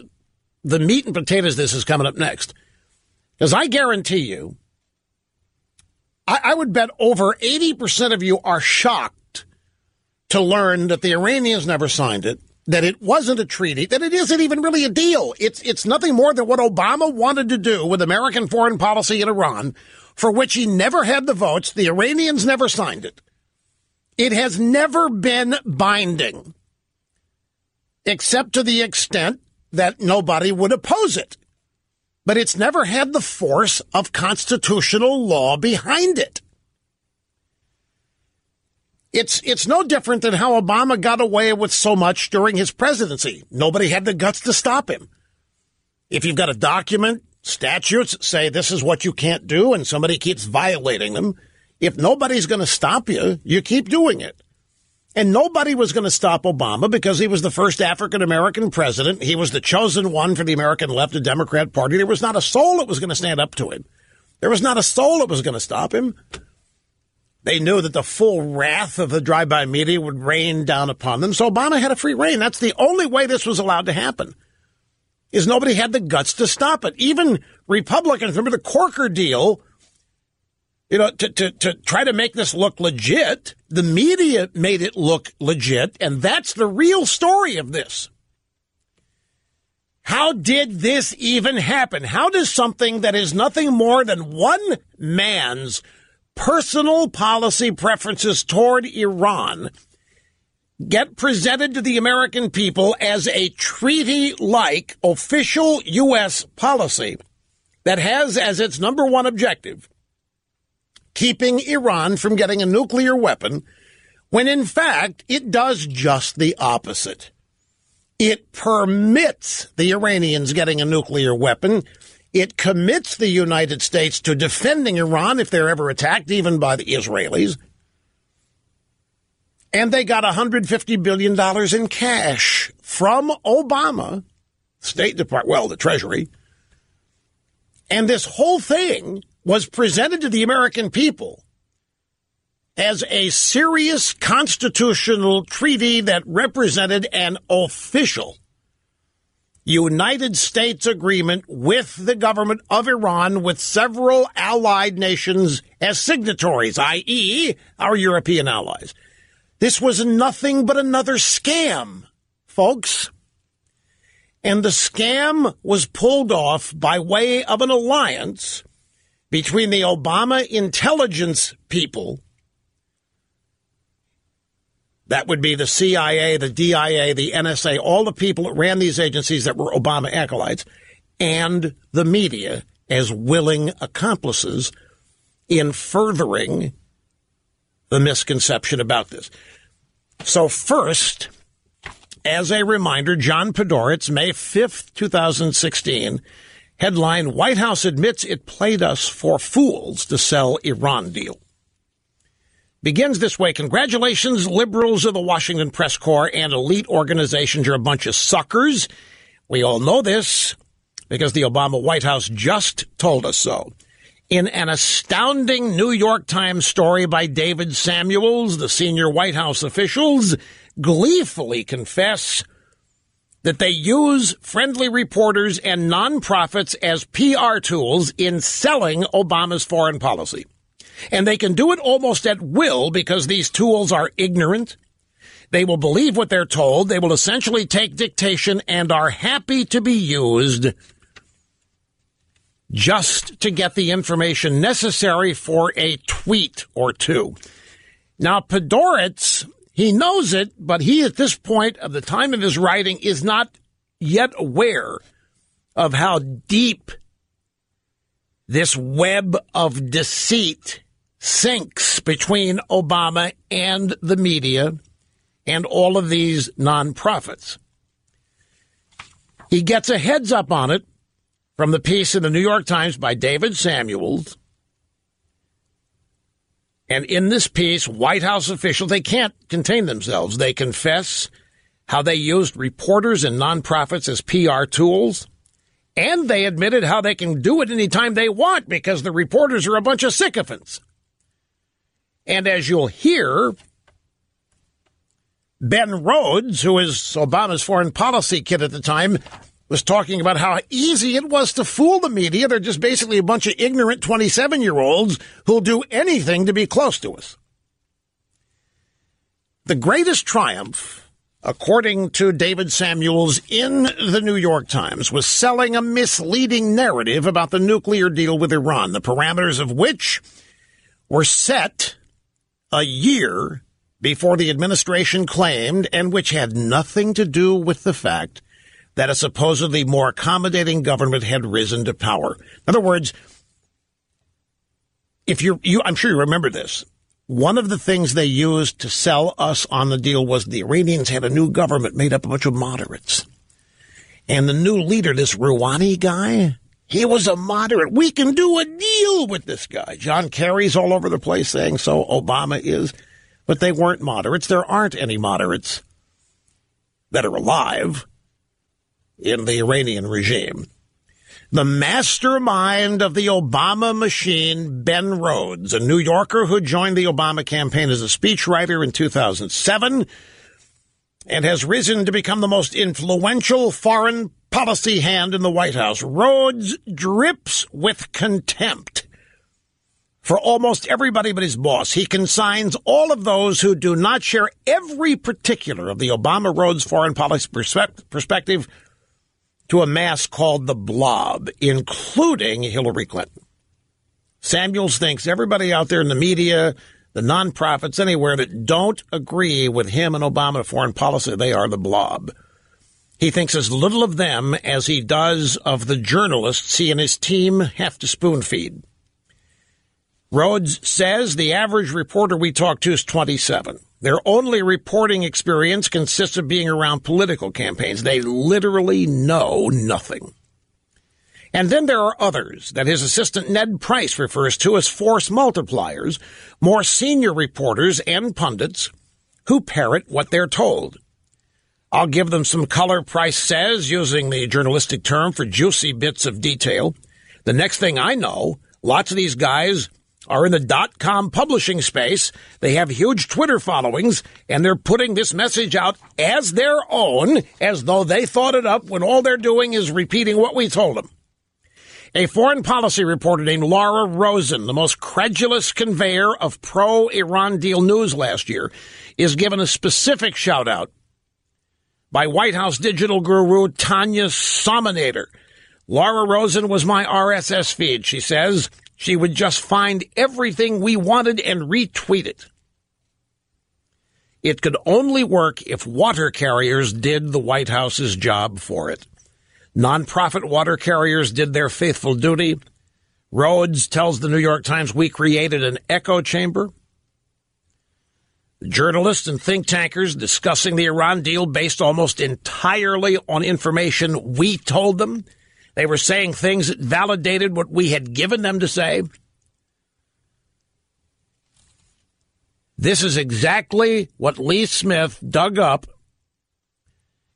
the meat and potatoes. This is coming up next. Because I guarantee you, I would bet over 80% of you are shocked to learn that the Iranians never signed it, that it wasn't a treaty, that it isn't even really a deal. It's nothing more than what Obama wanted to do with American foreign policy in Iran, for which he never had the votes. The Iranians never signed it. It has never been binding, except to the extent that nobody would oppose it. But it's never had the force of constitutional law behind it. It's no different than how Obama got away with so much during his presidency. Nobody had the guts to stop him. If you've got a document, statutes say this is what you can't do, and somebody keeps violating them, if nobody's going to stop you, you keep doing it. And nobody was going to stop Obama because he was the first African-American president. He was the chosen one for the American left, the Democrat Party. There was not a soul that was going to stand up to him. There was not a soul that was going to stop him. They knew that the full wrath of the drive-by media would rain down upon them, so Obama had a free rein. That's the only way this was allowed to happen. is nobody had the guts to stop it. Even Republicans, remember the Corker deal, to try to make this look legit. The media made it look legit, and that's the real story of this. How did this even happen? How does something that is nothing more than one man's personal policy preferences toward Iran get presented to the American people as a treaty-like official U.S. policy that has as its number one objective keeping Iran from getting a nuclear weapon, when in fact it does just the opposite? It permits the Iranians getting a nuclear weapon. It commits the United States to defending Iran if they're ever attacked, even by the Israelis. And they got $150 billion in cash from Obama, State Department, the Treasury. And this whole thing was presented to the American people as a serious constitutional treaty that represented an official United States agreement with the government of Iran, with several allied nations as signatories, i.e., our European allies. This was nothing but another scam, folks. And the scam was pulled off by way of an alliance between the Obama intelligence people, that would be the CIA, the DIA, the NSA, all the people that ran these agencies that were Obama acolytes, and the media as willing accomplices in furthering the misconception about this. So first, as a reminder, John Podhoretz, May 5th, 2016, headline, White House admits it played us for fools to sell Iran deal. Begins this way. Congratulations, liberals of the Washington Press Corps and elite organizations. You're a bunch of suckers. We all know this because the Obama White House just told us so. In an astounding New York Times story by David Samuels, the senior White House officials gleefully confess that they use friendly reporters and nonprofits as PR tools in selling Obama's foreign policy. And they can do it almost at will because these tools are ignorant. They will believe what they're told. They will essentially take dictation and are happy to be used just to get the information necessary for a tweet or two. Now, Podhoretz, he knows it, but he, at this point of the time of his writing, is not yet aware of how deep this web of deceit sinks between Obama and the media and all of these nonprofits. He gets a heads up on it from the piece in the New York Times by David Samuels. And in this piece, White House officials, they can't contain themselves. They confess how they used reporters and nonprofits as PR tools. And they admitted how they can do it anytime they want because the reporters are a bunch of sycophants. And as you'll hear, Ben Rhodes, who is Obama's foreign policy kid at the time, was talking about how easy it was to fool the media. They're just basically a bunch of ignorant 27-year-olds who'll do anything to be close to us. The greatest triumph, according to David Samuels in the New York Times, was selling a misleading narrative about the nuclear deal with Iran, the parameters of which were set a year before the administration claimed, and which had nothing to do with the fact that a supposedly more accommodating government had risen to power. In other words, if I'm sure you remember this. One of the things they used to sell us on the deal was the Iranians had a new government made up of a bunch of moderates. And the new leader, this Rouhani guy, he was a moderate. We can do a deal with this guy. John Kerry's all over the place saying so. Obama is. But they weren't moderates. There aren't any moderates that are alive in the Iranian regime. The mastermind of the Obama machine, Ben Rhodes, a New Yorker who joined the Obama campaign as a speechwriter in 2007 and has risen to become the most influential foreign policy hand in the White House. Rhodes drips with contempt for almost everybody but his boss. He consigns all of those who do not share every particular of the Obama-Rhodes foreign policy perspective to a mass called the Blob, including Hillary Clinton. Samuels thinks everybody out there in the media, the nonprofits, anywhere that don't agree with him and Obama foreign policy, they are the Blob. He thinks as little of them as he does of the journalists he and his team have to spoon feed. Rhodes says the average reporter we talk to is 27. Their only reporting experience consists of being around political campaigns. They literally know nothing. And then there are others that his assistant Ned Price refers to as force multipliers, more senior reporters and pundits who parrot what they're told. I'll give them some color, Price says, using the journalistic term for juicy bits of detail. The next thing I know, lots of these guys are in the .com publishing space. They have huge Twitter followings, and they're putting this message out as their own, as though they thought it up when all they're doing is repeating what we told them. A foreign policy reporter named Laura Rosen, the most credulous conveyor of pro-Iran deal news last year, is given a specific shout-out by White House digital guru Tanya Somanader. Laura Rosen was my RSS feed, she says. She would just find everything we wanted and retweet it. It could only work if water carriers did the White House's job for it. Nonprofit water carriers did their faithful duty. Rhodes tells the New York Times we created an echo chamber. Journalists and think tankers discussing the Iran deal based almost entirely on information we told them. They were saying things that validated what we had given them to say. This is exactly what Lee Smith dug up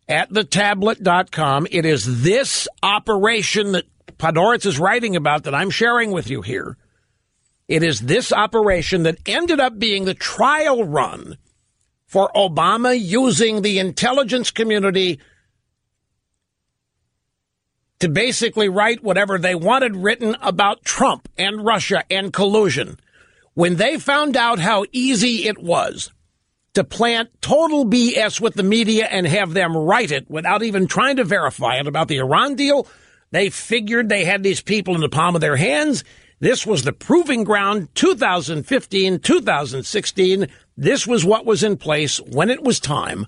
at thetablet.com. It is this operation that Podhoretz is writing about that I'm sharing with you here. It is this operation that ended up being the trial run for Obama using the intelligence community to basically write whatever they wanted written about Trump and Russia and collusion. When they found out how easy it was to plant total BS with the media and have them write it without even trying to verify it about the Iran deal, they figured they had these people in the palm of their hands. This was the proving ground. 2015, 2016, this was what was in place when it was time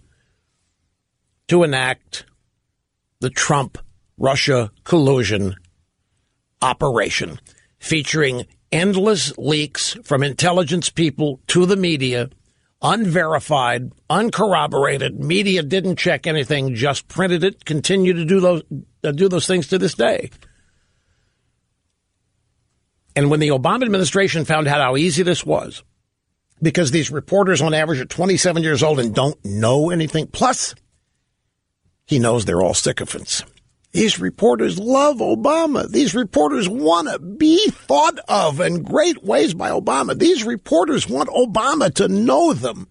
to enact the Trump-Russia collusion operation, featuring endless leaks from intelligence people to the media, unverified, uncorroborated. Media didn't check anything, just printed it, continue to do those things to this day. And when the Obama administration found out how easy this was, because these reporters on average are 27 years old and don't know anything, plus he knows they're all sycophants. These reporters love Obama. These reporters want to be thought of in great ways by Obama. These reporters want Obama to know them.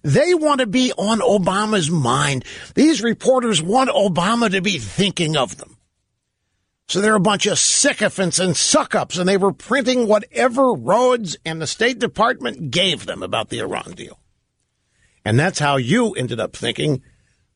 They want to be on Obama's mind. These reporters want Obama to be thinking of them. So they're a bunch of sycophants and suck-ups, and they were printing whatever Rhodes and the State Department gave them about the Iran deal. And that's how you ended up thinking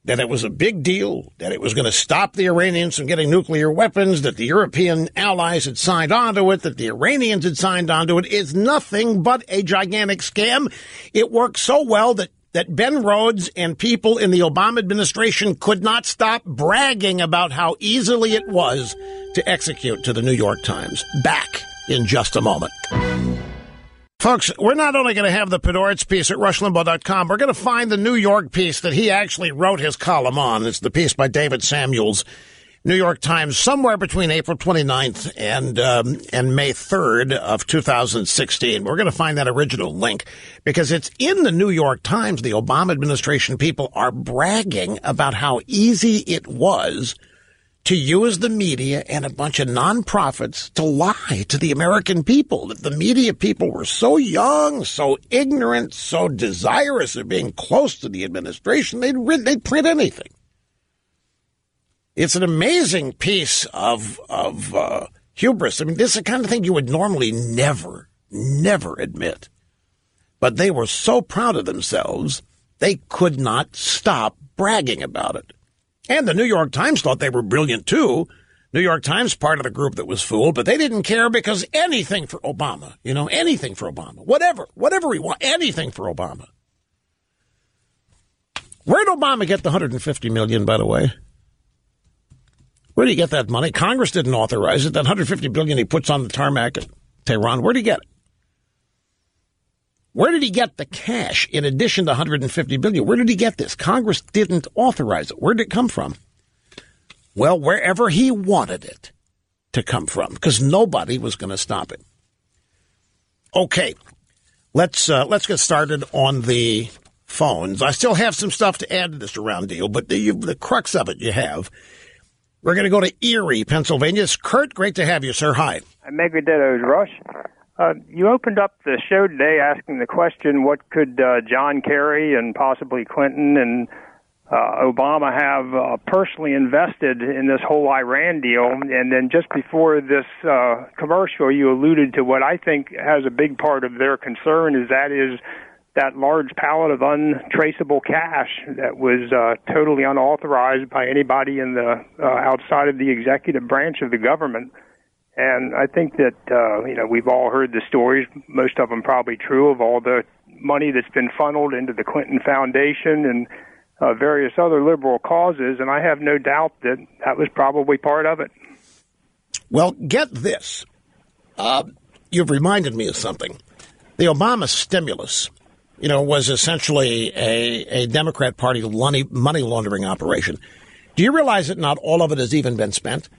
that it was a big deal, that it was going to stop the Iranians from getting nuclear weapons, that the European allies had signed on to it, that the Iranians had signed on to it. It's nothing but a gigantic scam. It worked so well that Ben Rhodes and people in the Obama administration could not stop bragging about how easily it was to execute to the New York Times. Back in just a moment. Folks, we're not only going to have the Podhoretz piece at RushLimbaugh.com, we're going to find the New York piece that he actually wrote his column on. It's the piece by David Samuels, New York Times, somewhere between April 29th and May 3rd of 2016. We're going to find that original link because it's in the New York Times. The Obama administration people are bragging about how easy it was to use the media and a bunch of nonprofits to lie to the American people, that the media people were so young, so ignorant, so desirous of being close to the administration, they'd print anything. It's an amazing piece of hubris. I mean, this is the kind of thing you would normally never admit. But they were so proud of themselves, they could not stop bragging about it. And the New York Times thought they were brilliant, too. New York Times, part of the group that was fooled, but they didn't care because anything for Obama, anything for Obama, whatever we want, anything for Obama. Where did Obama get the $150 million, by the way? Where did he get that money? Congress didn't authorize it. That $150 billion he puts on the tarmac at Tehran, where did he get it? Where did he get the cash in addition to $150 billion? Where did he get this? Congress didn't authorize it. Where did it come from? Well, wherever he wanted it to come from, because nobody was going to stop it. Okay, let's get started on the phones. I still have some stuff to add to this Iran deal, but the crux of it you have. We're going to go to Erie, Pennsylvania. It's Kurt, great to have you, sir. Hi. Megadettos, Rush. You opened up the show today asking the question, what could John Kerry and possibly Clinton and Obama have personally invested in this whole Iran deal? And then just before this commercial, you alluded to what I think has a big part of their concern is that large pallet of untraceable cash that was totally unauthorized by anybody in the outside of the executive branch of the government. And I think that, we've all heard the stories, most of them probably true, of all the money that's been funneled into the Clinton Foundation and various other liberal causes, and I have no doubt that that was probably part of it. Well, get this. You've reminded me of something. The Obama stimulus, was essentially a Democrat Party money laundering operation. Do you realize that not all of it has even been spent?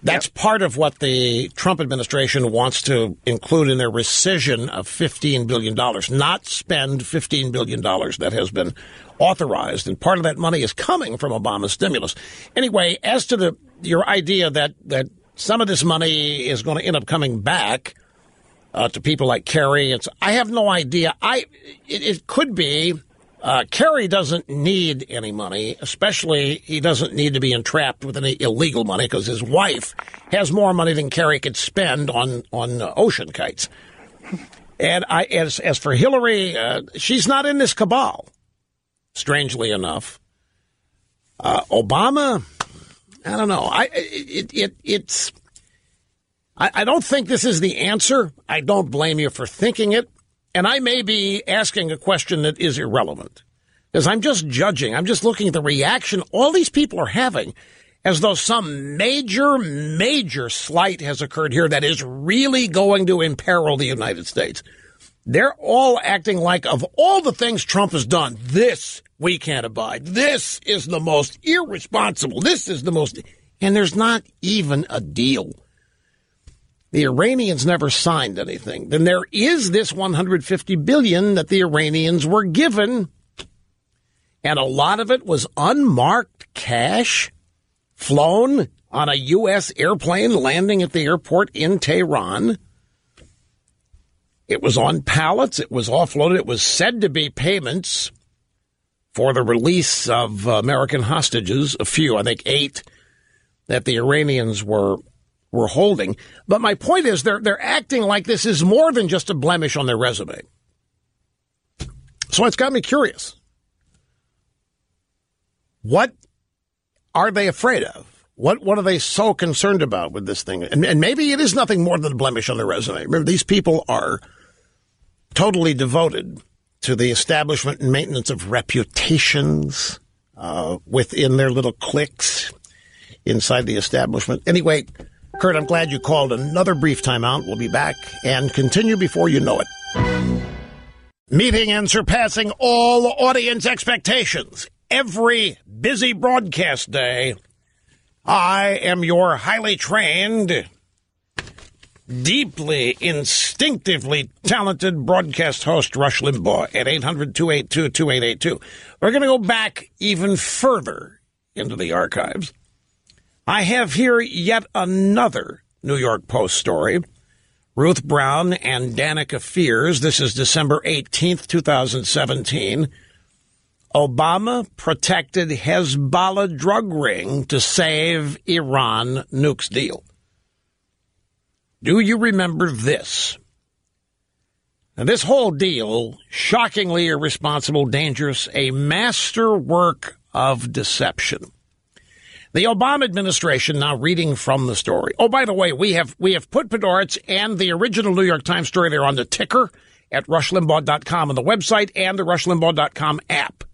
That's part of what the Trump administration wants to include in their rescission of $15 billion, not spend $15 billion that has been authorized. And part of that money is coming from Obama's stimulus. Anyway, as to your idea that some of this money is going to end up coming back to people like Kerry, I have no idea. It could be. Kerry doesn't need any money, especially he doesn't need to be entrapped with any illegal money because his wife has more money than Kerry could spend on ocean kites. And as for Hillary, she's not in this cabal, strangely enough. Obama, I don't know. I don't think this is the answer. I don't blame you for thinking it. And I may be asking a question that is irrelevant, because I'm just judging. I'm just looking at the reaction all these people are having as though some major slight has occurred here that is really going to imperil the United States. They're all acting like, of all the things Trump has done, this we can't abide. This is the most irresponsible. This is the most, and there's not even a deal. The Iranians never signed anything. Then there is this $150 billion that the Iranians were given, and a lot of it was unmarked cash flown on a U.S. airplane landing at the airport in Tehran. It was on pallets. It was offloaded. It was said to be payments for the release of American hostages, a few, I think 8, that the Iranians were holding. But my point is they're acting like this is more than just a blemish on their resume. So it's got me curious. What are they afraid of? What are they so concerned about with this thing? And maybe it is nothing more than a blemish on their resume. Remember, these people are totally devoted to the establishment and maintenance of reputations within their little cliques inside the establishment. Anyway, Kurt, I'm glad you called. Another brief timeout. We'll be back and continue before you know it. Meeting and surpassing all audience expectations every busy broadcast day. I am your highly trained, deeply, instinctively talented broadcast host, Rush Limbaugh, at 800-282-2882. We're going to go back even further into the archives. I have here yet another New York Post story. Ruth Brown and Danica Fears. This is December 18th, 2017. Obama protected Hezbollah drug ring to save Iran nukes deal. Do you remember this? Now, this whole deal, shockingly irresponsible, dangerous, a masterwork of deception. The Obama administration, now reading from the story. Oh, by the way, we have put Podorets and the original New York Times story there on the ticker at rushlimbaugh.com on the website and the rushlimbaugh.com app.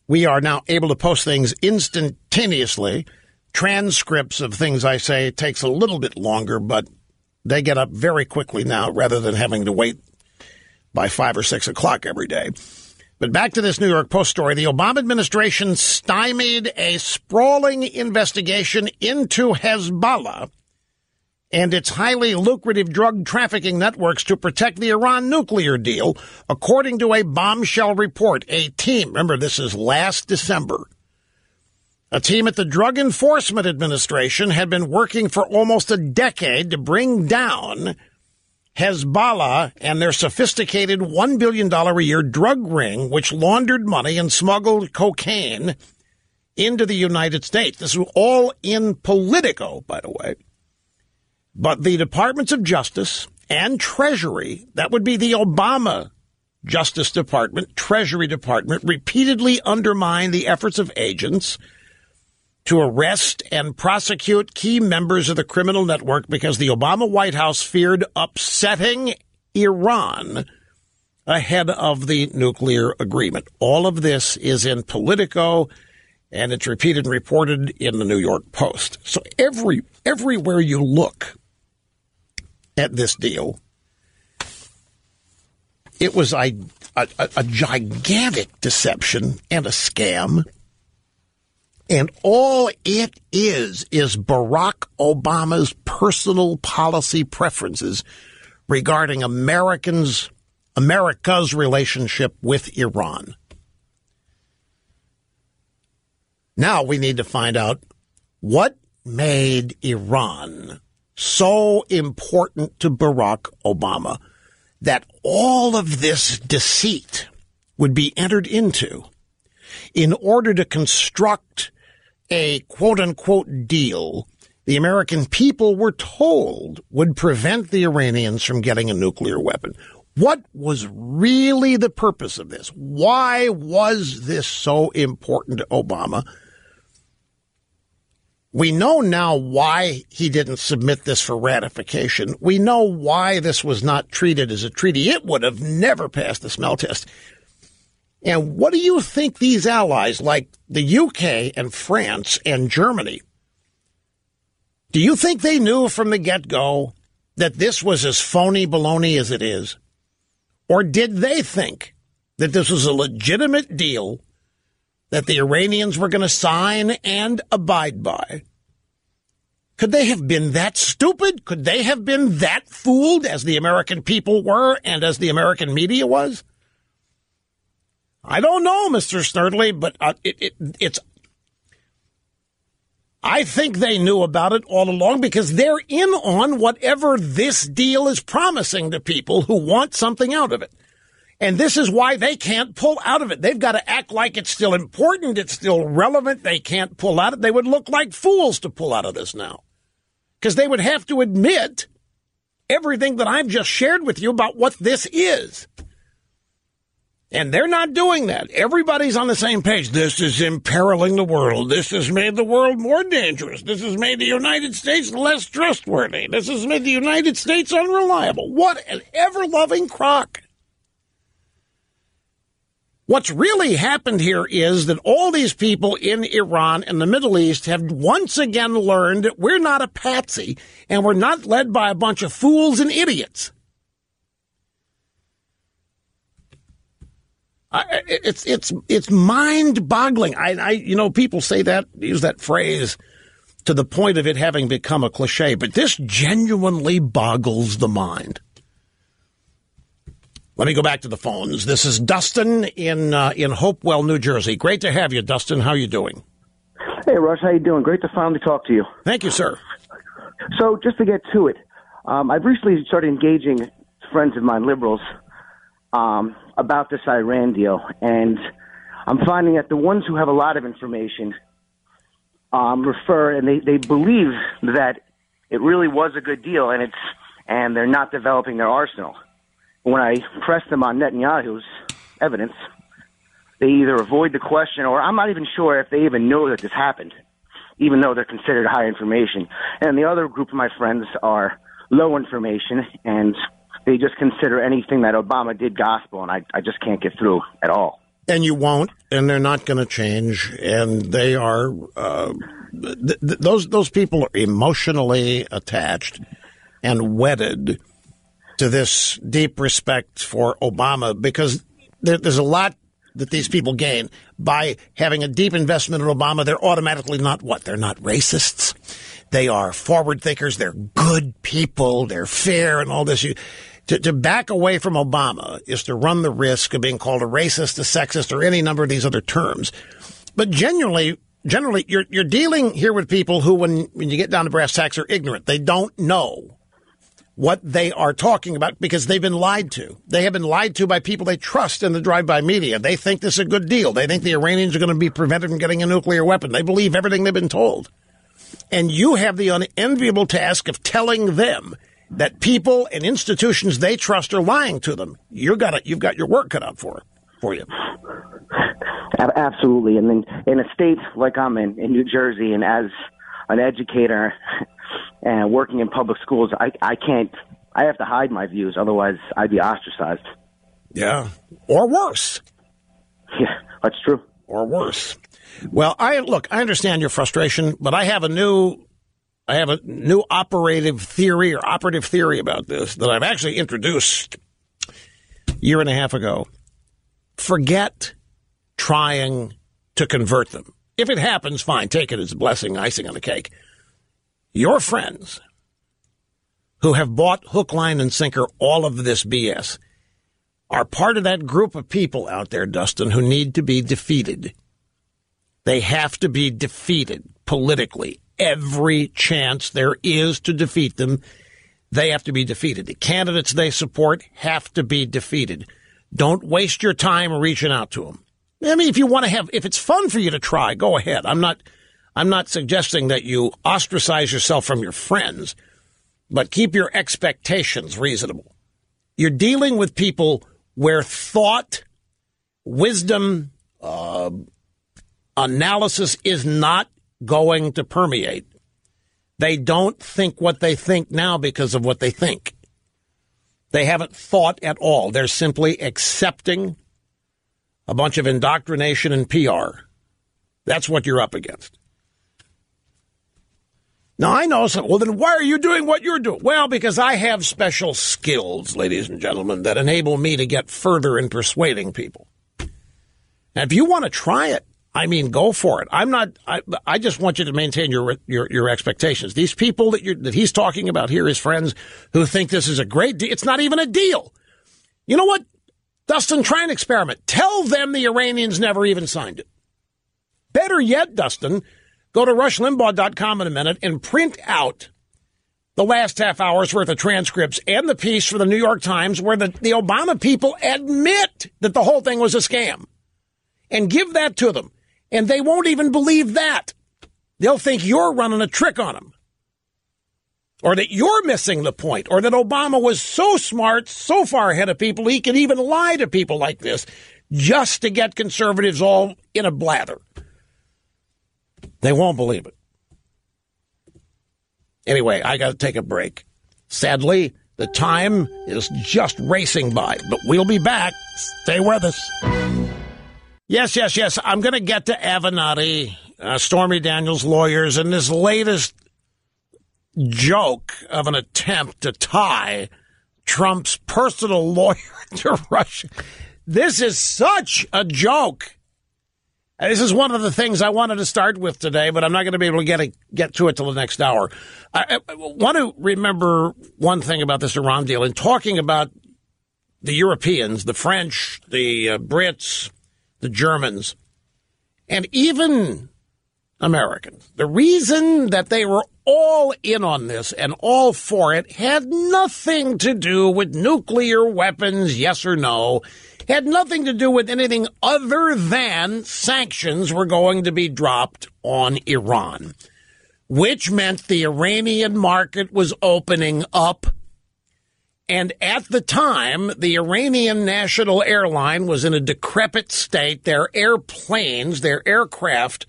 We are now able to post things instantaneously. Transcripts of things I say takes a little bit longer, but they get up very quickly now rather than having to wait by 5 or 6 o'clock every day. But back to this New York Post story. The Obama administration stymied a sprawling investigation into Hezbollah and its highly lucrative drug trafficking networks to protect the Iran nuclear deal, according to a bombshell report. A team, remember this is last December, a team at the Drug Enforcement Administration had been working for almost a decade to bring down Hezbollah and their sophisticated $1 billion a year drug ring, which laundered money and smuggled cocaine into the United States. This was all in Politico, by the way. But the Departments of Justice and Treasury, that would be the Obama Justice Department, Treasury Department, repeatedly undermined the efforts of agents to arrest and prosecute key members of the criminal network because the Obama White House feared upsetting Iran ahead of the nuclear agreement. All of this is in Politico, and it's repeated and reported in the New York Post. So everywhere you look at this deal, it was a gigantic deception and a scam. And all it is Barack Obama's personal policy preferences regarding America's relationship with Iran. Now we need to find out what made Iran so important to Barack Obama that all of this deceit would be entered into in order to construct a quote-unquote deal the American people were told would prevent the Iranians from getting a nuclear weapon. What was really the purpose of this? Why was this so important to Obama? We know now why he didn't submit this for ratification. We know why this was not treated as a treaty. It would have never passed the smell test. And what do you think these allies like the UK and France and Germany, do you think they knew from the get-go that this was as phony baloney as it is? Or did they think that this was a legitimate deal that the Iranians were going to sign and abide by? Could they have been that stupid? Could they have been that fooled as the American people were and as the American media was? I don't know, Mr. Snerdley, but it's. I think they knew about it all along because they're in on whatever this deal is promising to people who want something out of it. And this is why they can't pull out of it. They've got to act like it's still important. It's still relevant. They can't pull out of it. They would look like fools to pull out of this now because they would have to admit everything that I've just shared with you about what this is. And they're not doing that. Everybody's on the same page. This is imperiling the world. This has made the world more dangerous. This has made the United States less trustworthy. This has made the United States unreliable. What an ever-loving crock. What's really happened here is that all these people in Iran and the Middle East have once again learned that we're not a patsy and we're not led by a bunch of fools and idiots. It's mind-boggling. People say that, use that phrase to the point of it having become a cliche, but this genuinely boggles the mind. Let me go back to the phones. This is Dustin in Hopewell, New Jersey. Great to have you, Dustin. How are you doing? Hey, Rush. How you doing? Great to finally talk to you. Thank you, sir. So just to get to it, I've recently started engaging friends of mine, liberals, about this Iran deal, and I'm finding that the ones who have a lot of information refer, and they believe that it really was a good deal, and they're not developing their arsenal. When I press them on Netanyahu's evidence, they either avoid the question, or I'm not even sure if they even know that this happened, even though they're considered high information. And the other group of my friends are low information, and they just consider anything that Obama did gospel, and I just can't get through at all. And you won't, and they're not going to change, and they are those people are emotionally attached and wedded to this deep respect for Obama, because there's a lot that these people gain by having a deep investment in Obama. They're automatically not what? They're not racists. They are forward thinkers. They're good people. They're fair and all this. To back away from Obama is to run the risk of being called a racist, a sexist, or any number of these other terms. But generally, you're dealing here with people who, when you get down to brass tacks, are ignorant. They don't know what they are talking about because they've been lied to. They have been lied to by people they trust in the drive-by media. They think this is a good deal. They think the Iranians are going to be prevented from getting a nuclear weapon. They believe everything they've been told. And you have the unenviable task of telling them that people and institutions they trust are lying to them. You've got your work cut out for you. Absolutely. And then in a state like I'm in New Jersey, and as an educator and working in public schools, I have to hide my views. Otherwise, I'd be ostracized. Yeah. Or worse. Yeah, that's true. Or worse. Well, I understand your frustration, but I have a new operative theory about this that I've actually introduced a year and a half ago. Forget trying to convert them. If it happens, fine. Take it as a blessing, icing on the cake. Your friends who have bought hook, line, and sinker all of this BS are part of that group of people out there, Dustin, who need to be defeated. They have to be defeated politically. Every chance there is to defeat them, they have to be defeated. The candidates they support have to be defeated. Don't waste your time reaching out to them. I mean, if it's fun for you to try, go ahead. I'm not suggesting that you ostracize yourself from your friends, but keep your expectations reasonable. You're dealing with people where thought, wisdom, analysis is not going to permeate. They don't think what they think now because of what they think. They haven't thought at all. They're simply accepting a bunch of indoctrination and PR. That's what you're up against. Now, I know some, well, then why are you doing what you're doing? Well, because I have special skills, ladies and gentlemen, that enable me to get further in persuading people. And if you want to try it, I mean, go for it. I just want you to maintain your expectations. These people that he's talking about here, his friends who think this is a great deal. It's not even a deal. You know what? Dustin, try an experiment. Tell them the Iranians never even signed it. Better yet, Dustin, go to rushlimbaugh.com in a minute and print out the last half hour's worth of transcripts and the piece for the New York Times where the Obama people admit that the whole thing was a scam. And give that to them. And they won't even believe that. They'll think you're running a trick on them. Or that you're missing the point. Or that Obama was so smart, so far ahead of people, he could even lie to people like this just to get conservatives all in a blather. They won't believe it. Anyway, I got to take a break. Sadly, the time is just racing by. But we'll be back. Stay with us. Yes. I'm going to get to Avenatti, Stormy Daniels' lawyers, and this latest joke of an attempt to tie Trump's personal lawyer to Russia. This is such a joke. And this is one of the things I wanted to start with today, but I'm not going to be able to get to it till the next hour. I want to remember one thing about this Iran deal. In talking about the Europeans, the French, the Brits, the Germans, and even Americans. The reason that they were all in on this and all for it had nothing to do with nuclear weapons, yes or no. Had nothing to do with anything other than sanctions were going to be dropped on Iran, which meant the Iranian market was opening up. And at the time, the Iranian national airline was in a decrepit state. Their airplanes, their aircraft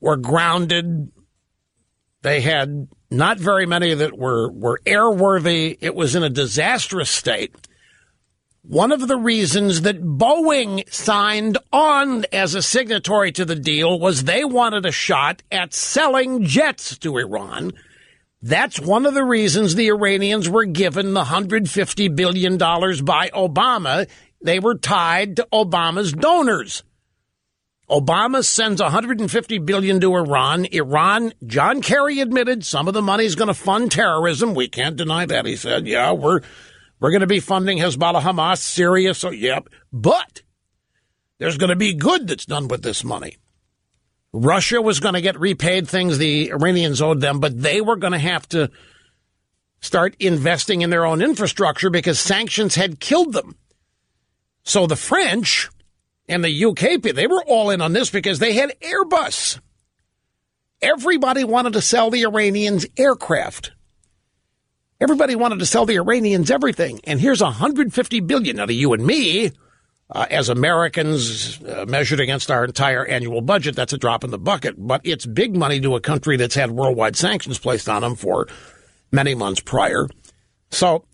were grounded. They had not very many that were airworthy. It was in a disastrous state. One of the reasons that Boeing signed on as a signatory to the deal was they wanted a shot at selling jets to Iran. That's one of the reasons the Iranians were given the $150 billion by Obama. They were tied to Obama's donors. Obama sends $150 billion to Iran. Iran, John Kerry admitted some of the money is going to fund terrorism. We can't deny that. He said, yeah, we're going to be funding Hezbollah, Hamas, Syria. So, yep. But there's going to be good that's done with this money. Russia was going to get repaid things the Iranians owed them, but they were going to have to start investing in their own infrastructure because sanctions had killed them. So the French and the UK, they were all in on this because they had Airbus. Everybody wanted to sell the Iranians aircraft. Everybody wanted to sell the Iranians everything. And here's $150 billion. Now to you and me, as Americans measured against our entire annual budget, that's a drop in the bucket. But it's big money to a country that's had worldwide sanctions placed on them for many months prior. So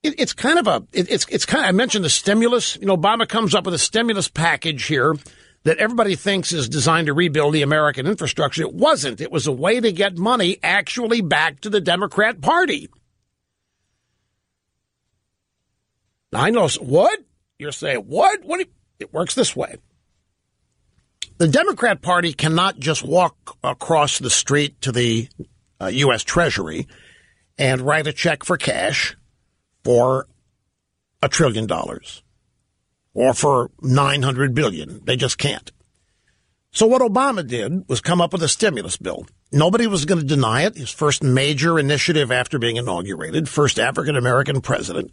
it's kind of I mentioned the stimulus. You know, Obama comes up with a stimulus package here that everybody thinks is designed to rebuild the American infrastructure. It wasn't. It was a way to get money actually back to the Democrat Party. Now, I know what? You're saying, what? It works this way. The Democrat Party cannot just walk across the street to the U.S. Treasury and write a check for cash for $1 trillion or for $900 billion. They just can't. So what Obama did was come up with a stimulus bill. Nobody was going to deny it. His first major initiative after being inaugurated, first African-American president.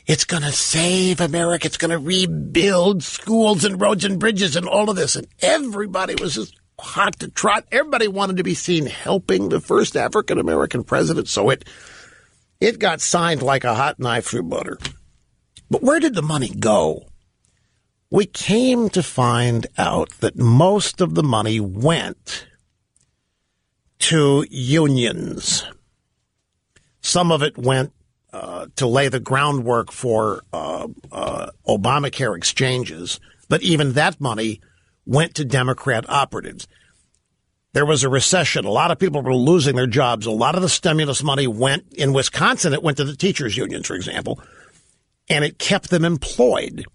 It's going to save America. It's going to rebuild schools and roads and bridges and all of this. And everybody was just hot to trot. Everybody wanted to be seen helping the first African-American president. So it got signed like a hot knife through butter. But where did the money go? We came to find out that most of the money went to unions. Some of it went to lay the groundwork for Obamacare exchanges, but even that money went to Democrat operatives. There was a recession. A lot of people were losing their jobs. A lot of the stimulus money went, in Wisconsin, it went to the teachers' unions, for example, and it kept them employed.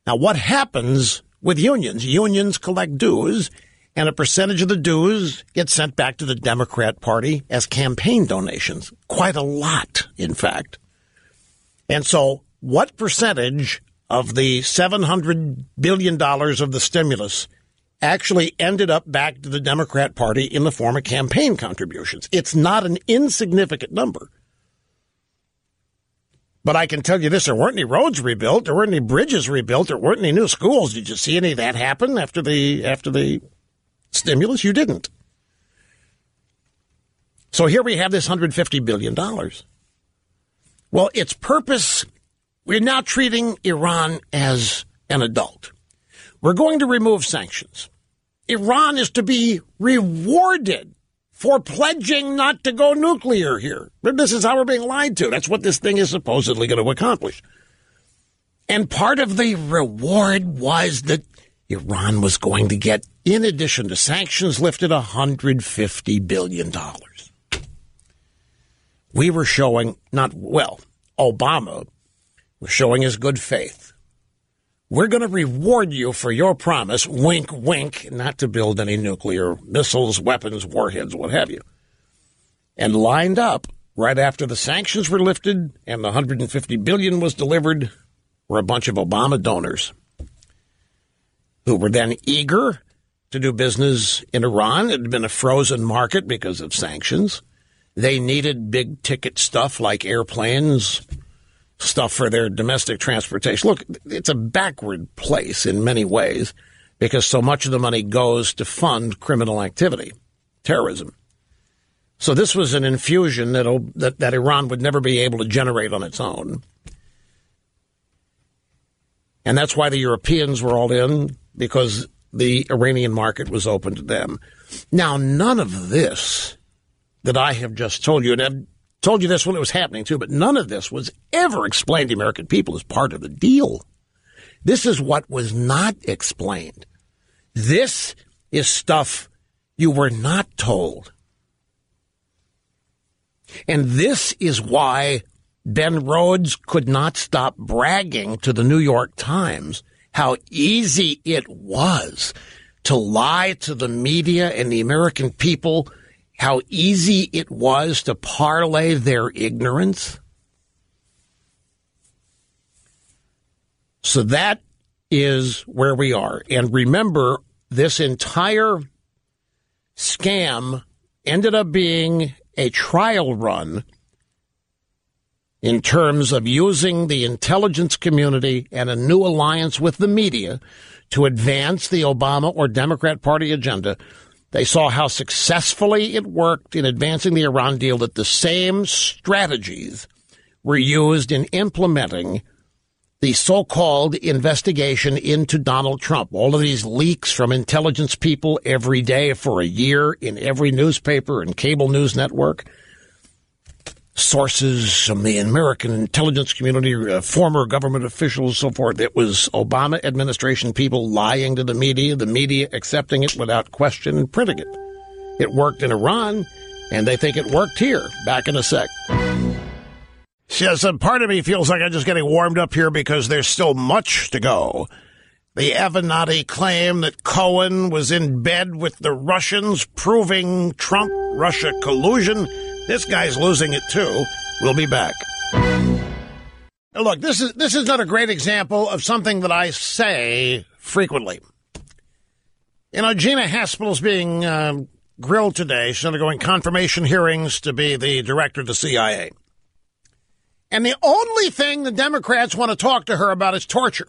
Now, what happens with unions? Unions collect dues, and a percentage of the dues gets sent back to the Democrat Party as campaign donations. Quite a lot, in fact. And so what percentage of the $700 billion of the stimulus actually ended up back to the Democrat Party in the form of campaign contributions? It's not an insignificant number. But I can tell you this, there weren't any roads rebuilt, there weren't any bridges rebuilt, there weren't any new schools. Did you see any of that happen after the stimulus? You didn't. So here we have this $150 billion. Well, its purpose, we're now treating Iran as an adult. We're going to remove sanctions. Iran is to be rewarded for pledging not to go nuclear here. This is how we're being lied to. That's what this thing is supposedly going to accomplish. And part of the reward was that Iran was going to get, in addition to sanctions lifted, $150 billion. We were showing, Obama was showing his good faith. We're going to reward you for your promise, wink, wink, not to build any nuclear missiles, weapons, warheads, what have you. And lined up right after the sanctions were lifted and the $150 billion was delivered were a bunch of Obama donors who were then eager to do business in Iran. It had been a frozen market because of sanctions. They needed big ticket stuff like airplanes stuff for their domestic transportation. Look, it's a backward place in many ways because so much of the money goes to fund criminal activity, terrorism. So this was an infusion that Iran would never be able to generate on its own. And that's why the Europeans were all in, because the Iranian market was open to them. Now, none of this that I have just told you, and I've told you this when it was happening too, but none of this was ever explained to the American people as part of the deal. This is what was not explained. This is stuff you were not told. And this is why Ben Rhodes could not stop bragging to the New York Times how easy it was to lie to the media and the American people, how easy it was to parlay their ignorance. So that is where we are. And remember, this entire scam ended up being a trial run in terms of using the intelligence community and a new alliance with the media to advance the Obama or Democrat Party agenda. They saw how successfully it worked in advancing the Iran deal, that the same strategies were used in implementing the so-called investigation into Donald Trump. All of these leaks from intelligence people every day for a year in every newspaper and cable news network. Sources from the American intelligence community, former government officials, so forth. It was Obama administration people lying to the media accepting it without question and printing it. It worked in Iran, and they think it worked here. Back in a sec. Yes, part of me feels like I'm just getting warmed up here because there's still much to go. The Avenatti claim that Cohen was in bed with the Russians, proving Trump-Russia collusion. This guy's losing it, too. We'll be back. Look, this is not a great example of something that I say frequently. You know, Gina Haspel's being grilled today. She's undergoing confirmation hearings to be the director of the CIA. And the only thing the Democrats want to talk to her about is torture.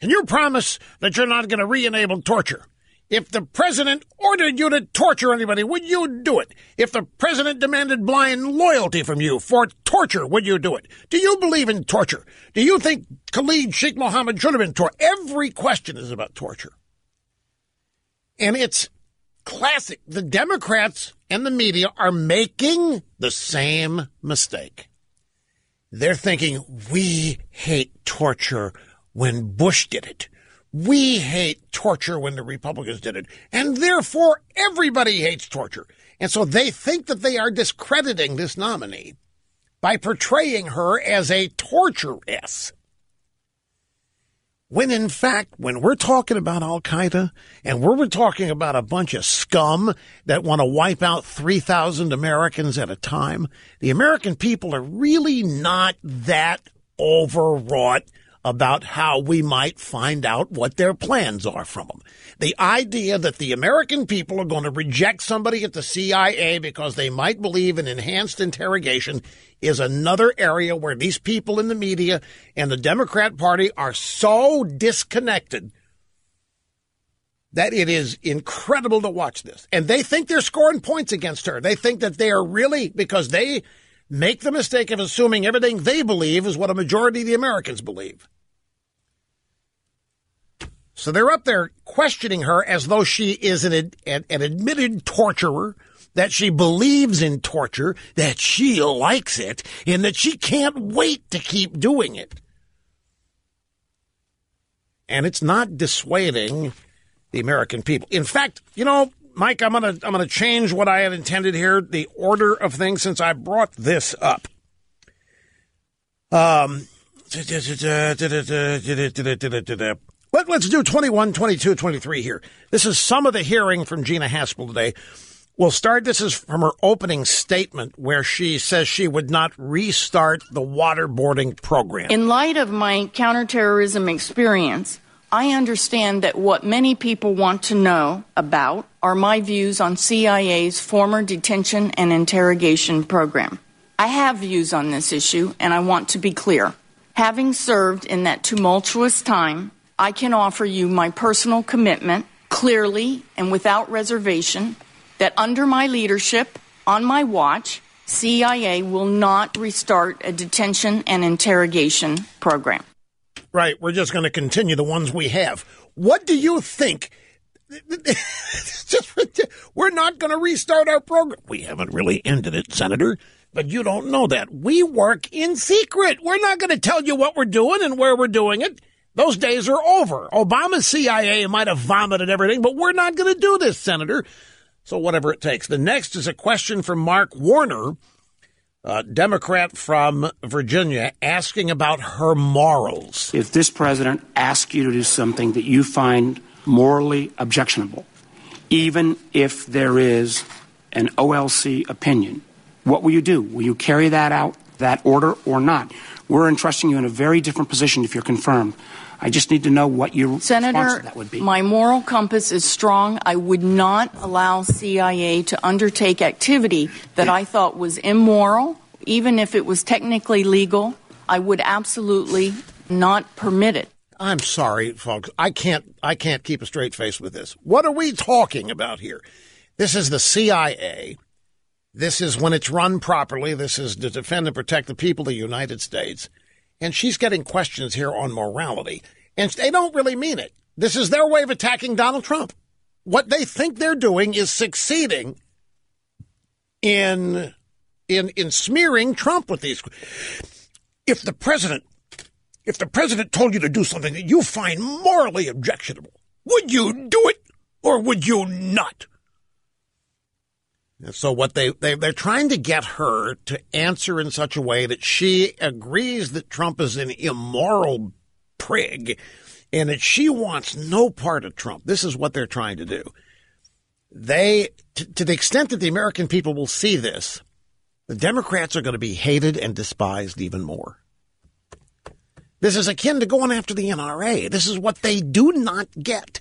Can you promise that you're not going to re-enable torture? If the president ordered you to torture anybody, would you do it? If the president demanded blind loyalty from you for torture, would you do it? Do you believe in torture? Do you think Khalid Sheikh Mohammed should have been tortured? Every question is about torture. And it's classic. The Democrats and the media are making the same mistake. They're thinking, we hate torture when Bush did it. We hate torture when the Republicans did it. And therefore, everybody hates torture. And so they think that they are discrediting this nominee by portraying her as a torturess. When in fact, when we're talking about Al-Qaeda and we're talking about a bunch of scum that want to wipe out 3,000 Americans at a time, the American people are really not that overwrought about how we might find out what their plans are from them. The idea that the American people are going to reject somebody at the CIA because they might believe in enhanced interrogation is another area where these people in the media and the Democrat Party are so disconnected that it is incredible to watch this. And they think they're scoring points against her. They think that they are really, because they make the mistake of assuming everything they believe is what a majority of the Americans believe. So they're up there questioning her as though she is an admitted torturer, that she believes in torture, that she likes it, and that she can't wait to keep doing it. And it's not dissuading the American people. In fact, you know, Mike, I'm gonna change what I had intended here, the order of things, since I brought this up. Let's do 21, 22, 23 here. This is some of the hearing from Gina Haspel today. We'll start. This is from her opening statement where she says she would not restart the waterboarding program. In light of my counterterrorism experience, I understand that what many people want to know about are my views on CIA's former detention and interrogation program. I have views on this issue, and I want to be clear. Having served in that tumultuous time, I can offer you my personal commitment, clearly and without reservation, that under my leadership, on my watch, CIA will not restart a detention and interrogation program. Right, we're just going to continue the ones we have. What do you think? We're not going to restart our program. We haven't really ended it, Senator, but you don't know that. We work in secret. We're not going to tell you what we're doing and where we're doing it. Those days are over. Obama's CIA might have vomited everything, but we're not going to do this, Senator. So whatever it takes. The next is a question from Mark Warner, a Democrat from Virginia, asking about her morals. If this president asks you to do something that you find morally objectionable, even if there is an OLC opinion, what will you do? Will you carry that out, that order, or not? We're entrusting you in a very different position if you're confirmed. I just need to know what your response to that would be. Senator, my moral compass is strong. I would not allow CIA to undertake activity that I thought was immoral, even if it was technically legal. I would absolutely not permit it. I'm sorry, folks. I can't keep a straight face with this. What are we talking about here? This is the CIA. This is when it's run properly. This is to defend and protect the people of the United States. And she's getting questions here on morality. And they don't really mean it. This is their way of attacking Donald Trump. What they think they're doing is succeeding in smearing Trump with these. If the president told you to do something that you find morally objectionable, would you do it or would you not? And so what they're trying to get her to answer in such a way that she agrees that Trump is an immoral prig and that she wants no part of Trump. This is what they're trying to do. To the extent that the American people will see this, the Democrats are going to be hated and despised even more. This is akin to going after the NRA. This is what they do not get.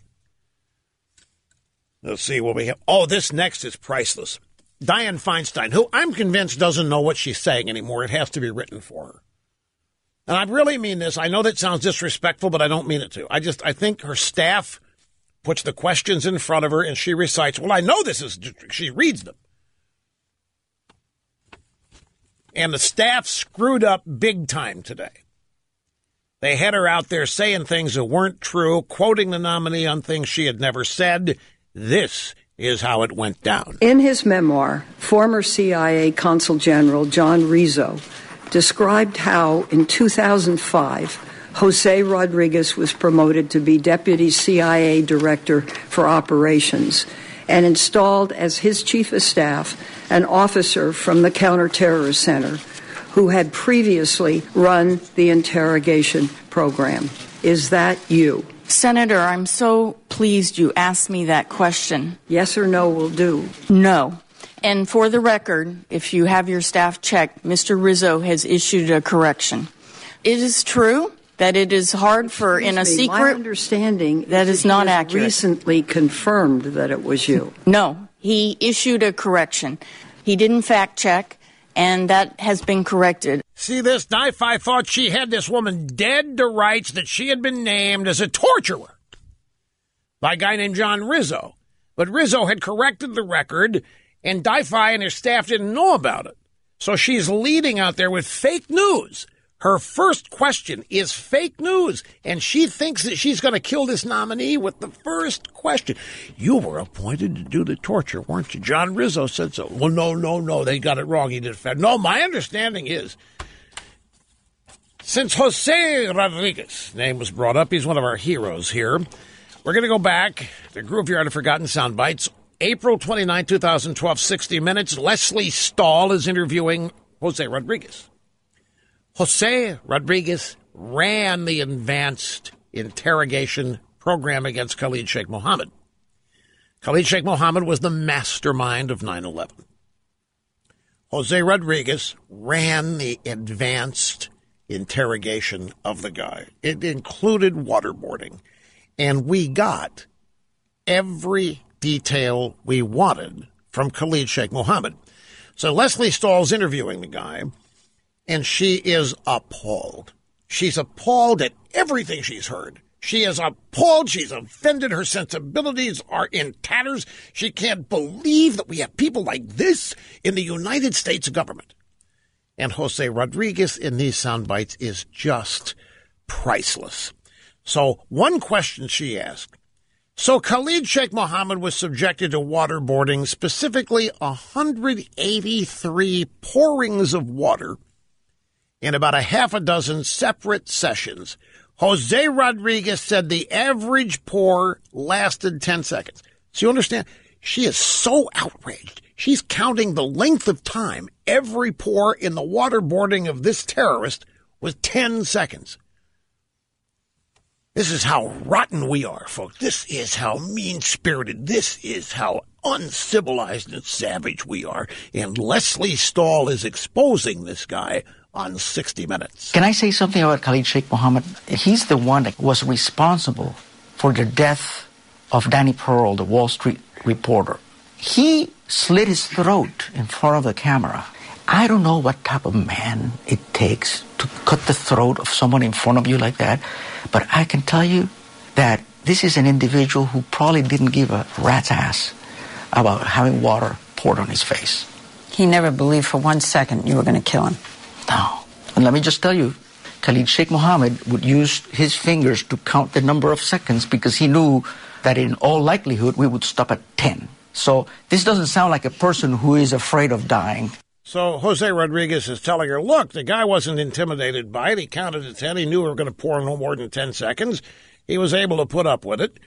Let's see what we have. Oh, this next is priceless. Dianne Feinstein, who I'm convinced doesn't know what she's saying anymore. It has to be written for her. And I really mean this. I know that sounds disrespectful, but I don't mean it to. I think her staff puts the questions in front of her and she recites, well, I know this is, she reads them. And the staff screwed up big time today. They had her out there saying things that weren't true, quoting the nominee on things she had never said. This is how it went down. In his memoir, former CIA Consul General John Rizzo described how in 2005, Jose Rodriguez was promoted to be Deputy CIA Director for Operations and installed as his chief of staff an officer from the Counterterrorist Center who had previously run the interrogation program. Is that you? Senator, I'm so pleased you asked me that question. Yes or no will do. No. And for the record, if you have your staff check, Mr. Rizzo has issued a correction. It is true that it is hard for in a secret. My understanding that is not accurate. Recently confirmed that it was you. No, he issued a correction. He didn't fact check, and that has been corrected. See this? Di-Fi thought she had this woman dead to rights, that she had been named as a torturer by a guy named John Rizzo. But Rizzo had corrected the record, and Di-Fi and her staff didn't know about it. So she's leading out there with fake news. Her first question is fake news, and she thinks that she's going to kill this nominee with the first question. You were appointed to do the torture, weren't you? John Rizzo said so. Well, no, they got it wrong. He did it. No, my understanding is, since Jose Rodriguez' name was brought up, he's one of our heroes here. We're going to go back, the Graveyard of Forgotten Sound Bites, April 29, 2012, 60 Minutes. Leslie Stahl is interviewing Jose Rodriguez. Jose Rodriguez ran the advanced interrogation program against Khalid Sheikh Mohammed. Khalid Sheikh Mohammed was the mastermind of 9/11. Jose Rodriguez ran the advanced interrogation of the guy. It included waterboarding, and we got every detail we wanted from Khalid Sheikh Mohammed. So Leslie Stahl's interviewing the guy, and she is appalled. She's appalled at everything she's heard. She is appalled. She's offended. Her sensibilities are in tatters. She can't believe that we have people like this in the United States government. And Jose Rodriguez in these sound bites is just priceless. So one question she asked. So Khalid Sheikh Mohammed was subjected to waterboarding, specifically 183 pourings of water in about a half a dozen separate sessions. Jose Rodriguez said the average pour lasted 10 seconds. So you understand? She is so outraged. She's counting the length of time every pour in the waterboarding of this terrorist was 10 seconds. This is how rotten we are, folks. This is how mean-spirited. This is how uncivilized and savage we are. And Leslie Stahl is exposing this guy on 60 Minutes. Can I say something about Khalid Sheikh Mohammed? He's the one that was responsible for the death of Danny Pearl, the Wall Street reporter. He slit his throat in front of the camera. I don't know what type of man it takes to cut the throat of someone in front of you like that, but I can tell you that this is an individual who probably didn't give a rat's ass about having water poured on his face. He never believed for 1 second you were going to kill him. No. And let me just tell you, Khalid Sheikh Mohammed would use his fingers to count the number of seconds because he knew that in all likelihood we would stop at 10. So this doesn't sound like a person who is afraid of dying. So Jose Rodriguez is telling her, look, the guy wasn't intimidated by it. He counted to 10. He knew we were going to pour no more than 10 seconds. He was able to put up with it.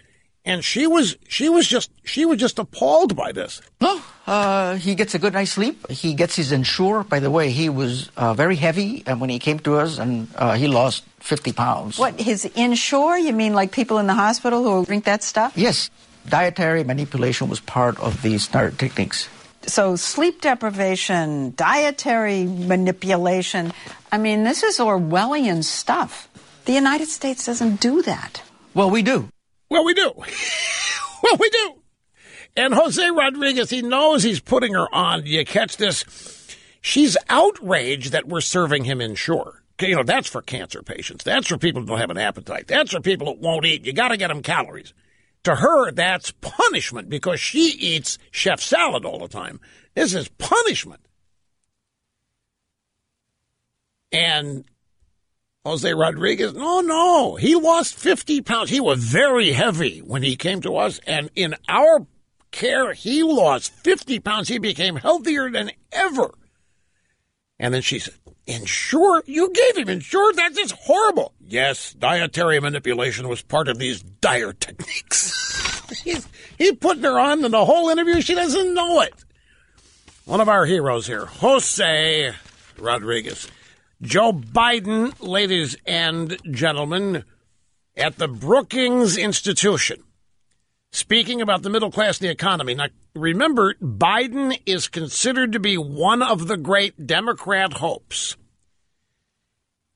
And she was just appalled by this. No, he gets a good night's sleep. He gets his Ensure. By the way, he was very heavy when he came to us, and he lost 50 pounds. What, his Ensure? You mean like people in the hospital who drink that stuff? Yes. Dietary manipulation was part of these standard techniques. So sleep deprivation, dietary manipulation, I mean, this is Orwellian stuff. The United States doesn't do that. Well, we do. Well, we do. Well, we do. And Jose Rodriguez, he knows he's putting her on. Do you catch this? She's outraged that we're serving him Ensure. You know, that's for cancer patients. That's for people who don't have an appetite. That's for people that won't eat. You got to get them calories. To her, that's punishment because she eats chef salad all the time. This is punishment. And Jose Rodriguez, no, he lost 50 pounds. He was very heavy when he came to us, and in our care, he lost 50 pounds. He became healthier than ever. And then she said, Ensure? You gave him Ensure? That's just horrible. Yes, dietary manipulation was part of these dire techniques. He's putting her on in the whole interview. She doesn't know it. One of our heroes here, Jose Rodriguez. Joe Biden, ladies and gentlemen, at the Brookings Institution, speaking about the middle class and the economy. Now, remember, Biden is considered to be one of the great Democrat hopes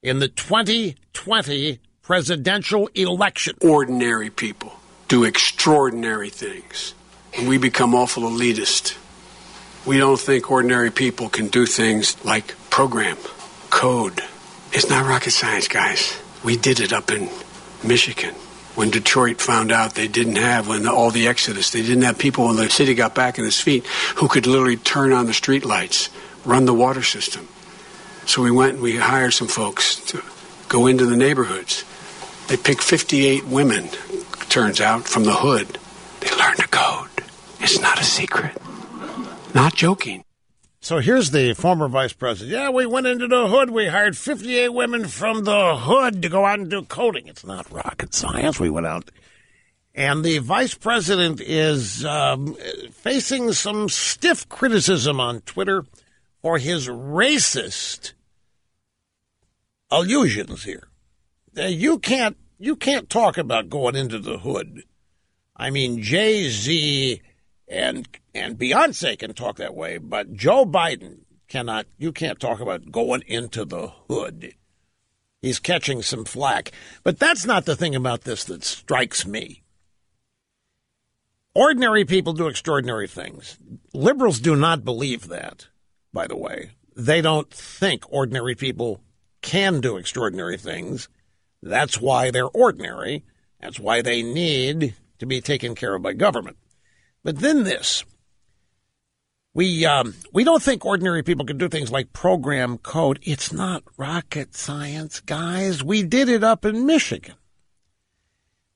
in the 2020 presidential election. Ordinary people do extraordinary things, and we become awful elitist. We don't think ordinary people can do things like program, code. It's not rocket science, guys. We did it up in Michigan. When Detroit found out they didn't have, all the exodus, they didn't have people when the city got back on its feet who could literally turn on the street lights, run the water system. So we went and we hired some folks to go into the neighborhoods. They picked 58 women, turns out, from the hood. They learned the code. It's not a secret. Not joking. So here's the former vice president. Yeah, we went into the hood. We hired 58 women from the hood to go out and do coding. It's not rocket science. We went out. And the vice president is facing some stiff criticism on Twitter for his racist allusions here. You can't talk about going into the hood. I mean, Jay-Z and Beyonce can talk that way, but Joe Biden cannot. You can't talk about going into the hood. He's catching some flack. But that's not the thing about this that strikes me. Ordinary people do extraordinary things. Liberals do not believe that. by the way. They don't think ordinary people can do extraordinary things. That's why they're ordinary. That's why they need to be taken care of by government. But then this. We don't think ordinary people can do things like program code. It's not rocket science, guys. We did it up in Michigan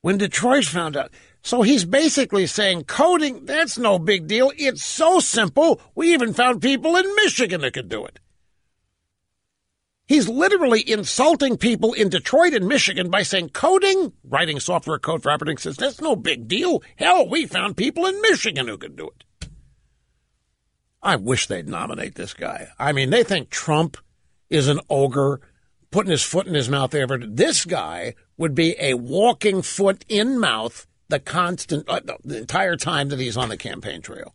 when Detroit found out. So he's basically saying coding, that's no big deal. It's so simple. We even found people in Michigan that could do it. He's literally insulting people in Detroit and Michigan by saying coding, writing software code for operating systems, that's no big deal. Hell, we found people in Michigan who could do it. I wish they'd nominate this guy. I mean, they think Trump is an ogre putting his foot in his mouth ever. This guy would be a walking foot in mouth the entire time that he's on the campaign trail.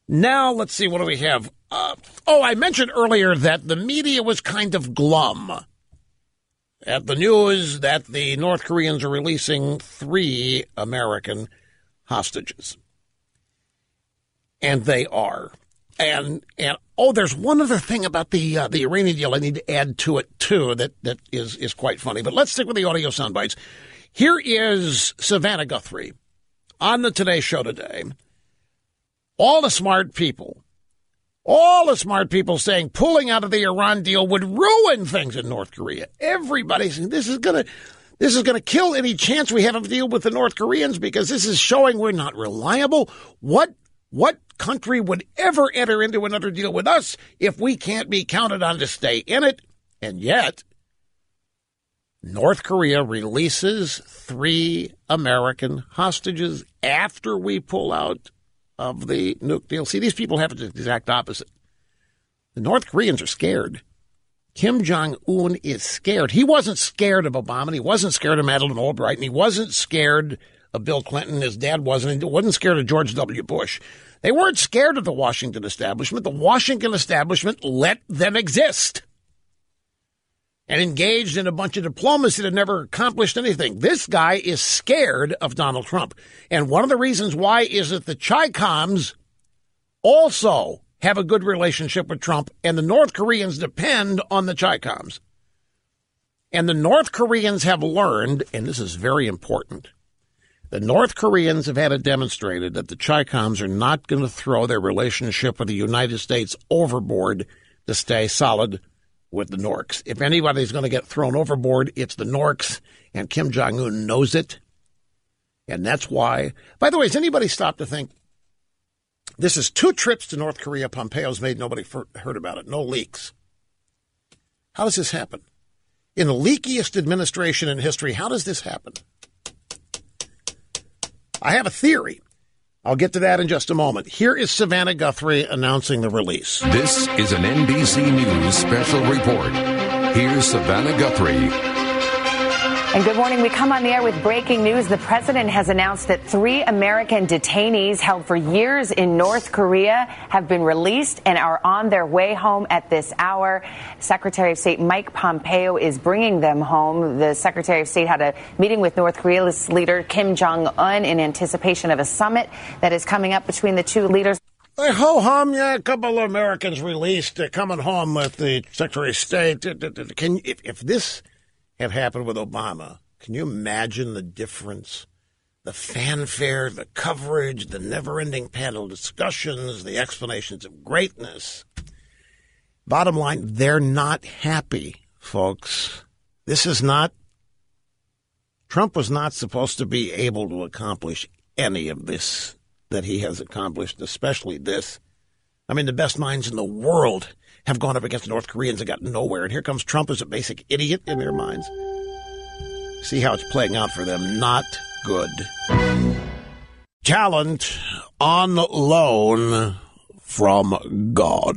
Now, let's see, what do we have? I mentioned earlier that the media was kind of glum at the news that the North Koreans are releasing 3 American hostages. And they are. And there's one other thing about the Iranian deal I need to add to it, too, that is quite funny. But let's stick with the audio sound bites. Here is Savannah Guthrie on the Today Show today. All the smart people saying pulling out of the Iran deal would ruin things in North Korea. Everybody's saying this is gonna kill any chance we have of a deal with the North Koreans because this is showing we're not reliable. What country would ever enter into another deal with us if we can't be counted on to stay in it? And yet, North Korea releases 3 American hostages after we pull out of the nuke deal. See, these people have the exact opposite. The North Koreans are scared. Kim Jong-un is scared. He wasn't scared of Obama. He wasn't scared of Madeleine Albright. And he wasn't scared of Bill Clinton. His dad wasn't. He wasn't scared of George W. Bush. They weren't scared of the Washington establishment. The Washington establishment let them exist and engaged in a bunch of diplomacy that never accomplished anything. This guy is scared of Donald Trump. And one of the reasons why is that the Chi-Coms also have a good relationship with Trump, and the North Koreans depend on the Chi-Coms. And the North Koreans have learned, and this is very important, the North Koreans have had it demonstrated that the Chi-Coms are not going to throw their relationship with the United States overboard to stay solid with the Norks. If anybody's going to get thrown overboard, it's the Norks, and Kim Jong-un knows it. And that's why. By the way, has anybody stopped to think, this is 2 trips to North Korea Pompeo's made, nobody heard about it, no leaks. How does this happen? In the leakiest administration in history, how does this happen? I have a theory. I'll get to that in just a moment. Here is Savannah Guthrie announcing the release. This is an NBC News special report. Here's Savannah Guthrie. And good morning. We come on the air with breaking news. The president has announced that 3 American detainees held for years in North Korea have been released and are on their way home at this hour. Secretary of State Mike Pompeo is bringing them home. The Secretary of State had a meeting with North Korea's leader Kim Jong-un in anticipation of a summit that is coming up between the 2 leaders. Hey, ho-hum, yeah, a couple of Americans released coming home with the Secretary of State. If this had happened with Obama, can you imagine the difference? The fanfare, the coverage, the never-ending panel discussions, the explanations of greatness. Bottom line, they're not happy, folks. This is not, Trump was not supposed to be able to accomplish any of this that he has accomplished, especially this. I mean, the best minds in the world have gone up against the North Koreans and got nowhere. And here comes Trump as a basic idiot in their minds. See how it's playing out for them. Not good. Talent on loan from God.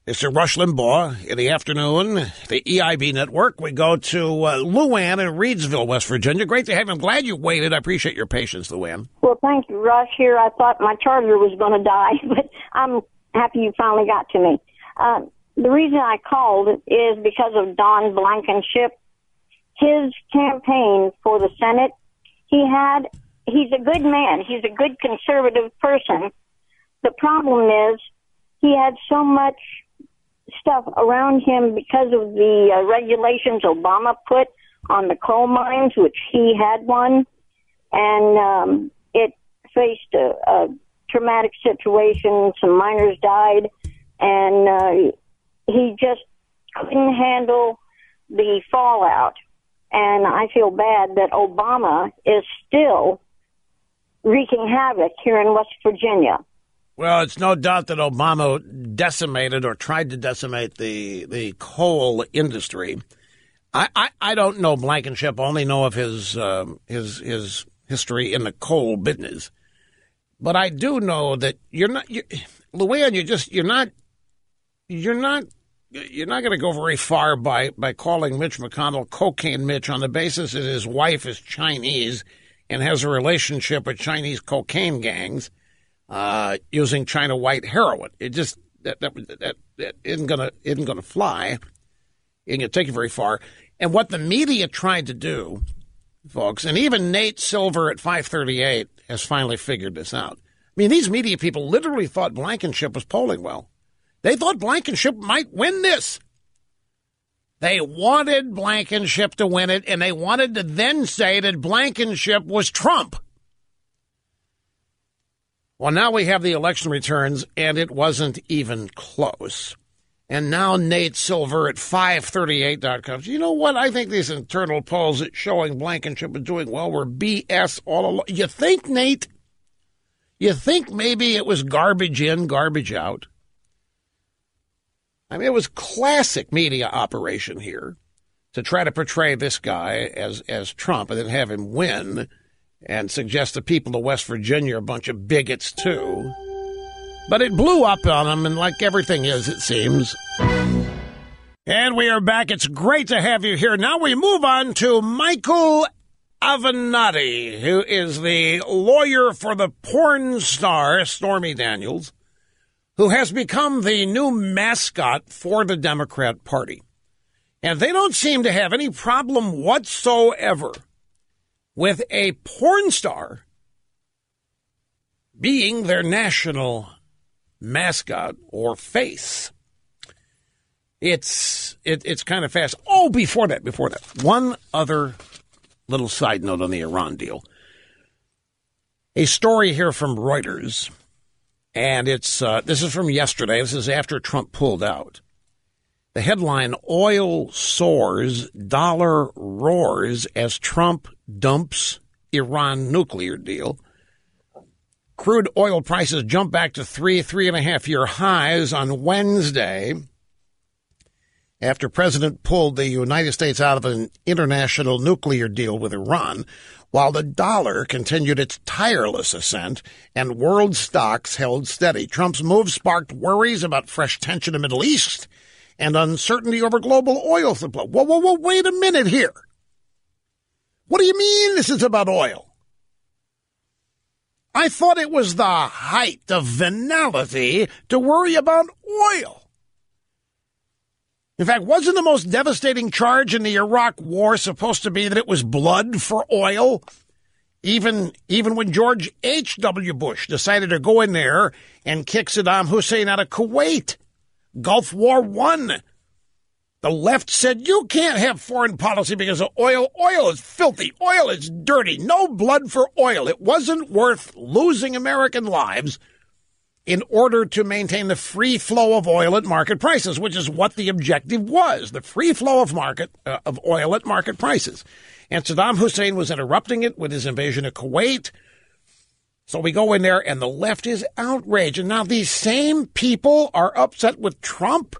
Mr. Rush Limbaugh in the afternoon, the EIB network. We go to Luann in Reedsville, West Virginia. Great to have you. I'm glad you waited. I appreciate your patience, Luann. Well, thank you, Rush. Here, I thought my charger was going to die, but I'm happy you finally got to me. The reason I called is because of Don Blankenship. His campaign for the Senate, he's a good man. He's a good conservative person. the problem is he had so much stuff around him because of the regulations Obama put on the coal mines, which he had one, and it faced a traumatic situation. Some miners died, and he just couldn't handle the fallout. And I feel bad that Obama is still wreaking havoc here in West Virginia. Well, it's no doubt that Obama decimated or tried to decimate the coal industry. I don't know Blankenship. I only know of his history in the coal business. But I do know that Luann, you're not going to go very far by calling Mitch McConnell Cocaine Mitch on the basis that his wife is Chinese and has a relationship with Chinese cocaine gangs using China white heroin. It just that isn't gonna fly. It ain't gonna take you very far. And what the media tried to do, folks, and even Nate Silver at 538 has finally figured this out. I mean, these media people literally thought Blankenship was polling well. They thought Blankenship might win this. They wanted Blankenship to win it, and they wanted to then say that Blankenship was Trump. Well, now we have the election returns, and it wasn't even close. And now Nate Silver at 538.com. You know what? I think these internal polls showing Blankenship is doing well were BS all along. You think, Nate? You think maybe it was garbage in, garbage out? I mean, it was classic media operation here to try to portray this guy as Trump and then have him win and suggest the people of West Virginia are a bunch of bigots, too. But it blew up on him, and like everything is, it seems. And we are back. It's great to have you here. Now we move on to Michael Avenatti, who is the lawyer for the porn star Stormy Daniels, who has become the new mascot for the Democrat Party. And they don't seem to have any problem whatsoever with a porn star being their national mascot or face. It's kind of fast. Oh, before that, one other little side note on the Iran deal. A story here from Reuters, and this is from yesterday. This is after Trump pulled out. The headline, oil soars, dollar roars as Trump dumps Iran nuclear deal. Crude oil prices jump back to 3.5-year highs on Wednesday after President pulled the United States out of an international nuclear deal with Iran, while the dollar continued its tireless ascent and world stocks held steady. Trump's move sparked worries about fresh tension in the Middle East and uncertainty over global oil supply. Whoa, wait a minute here. What do you mean this is about oil? I thought it was the height of venality to worry about oil. In fact, wasn't the most devastating charge in the Iraq war supposed to be that it was blood for oil? Even when George H.W. Bush decided to go in there and kick Saddam Hussein out of Kuwait, Gulf War I, the left said you can't have foreign policy because of oil. Oil is filthy. Oil is dirty. No blood for oil. It wasn't worth losing American lives in order to maintain the free flow of oil at market prices, which is what the objective was, the free flow of oil at market prices. And Saddam Hussein was interrupting it with his invasion of Kuwait. So we go in there, and the left is outraged. And now these same people are upset with Trump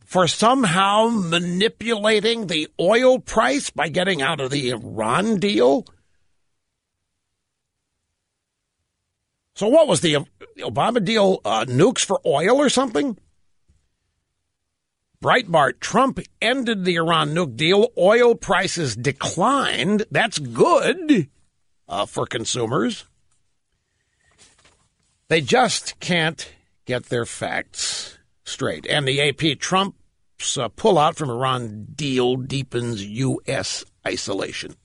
for somehow manipulating the oil price by getting out of the Iran deal. So what was the Obama deal, nukes for oil or something? Breitbart, Trump ended the Iran nuke deal. Oil prices declined. That's good for consumers. They just can't get their facts straight. And the AP, Trump's pullout from Iran deal deepens U.S. isolation.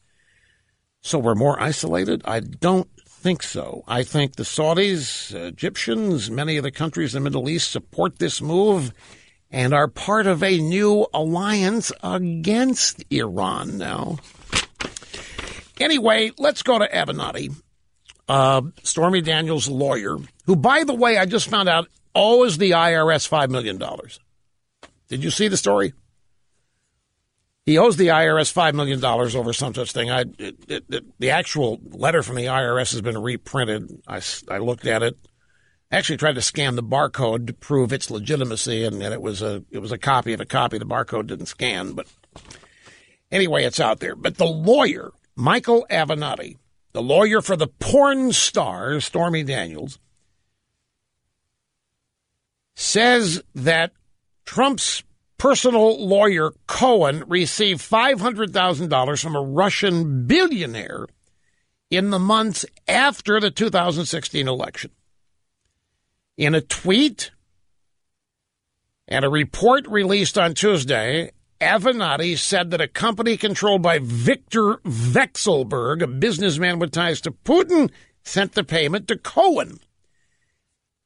So we're more isolated? I don't think so. I think the Saudis, Egyptians, many of the countries in the Middle East support this move and are part of a new alliance against Iran now. Anyway, let's go to Avenatti, Stormy Daniels' lawyer, who, by the way, I just found out owes the IRS $5 million. Did you see the story? He owes the IRS $5 million over some such thing. The actual letter from the IRS has been reprinted. I looked at it. I actually tried to scan the barcode to prove its legitimacy, and it was a copy of a copy. The barcode didn't scan, but anyway, it's out there. But the lawyer, Michael Avenatti, the lawyer for the porn star Stormy Daniels, says that Trump's personal lawyer, Cohen, received $500,000 from a Russian billionaire in the months after the 2016 election. In a tweet and a report released on Tuesday, Avenatti said that a company controlled by Victor Vekselberg, a businessman with ties to Putin, sent the payment to Cohen.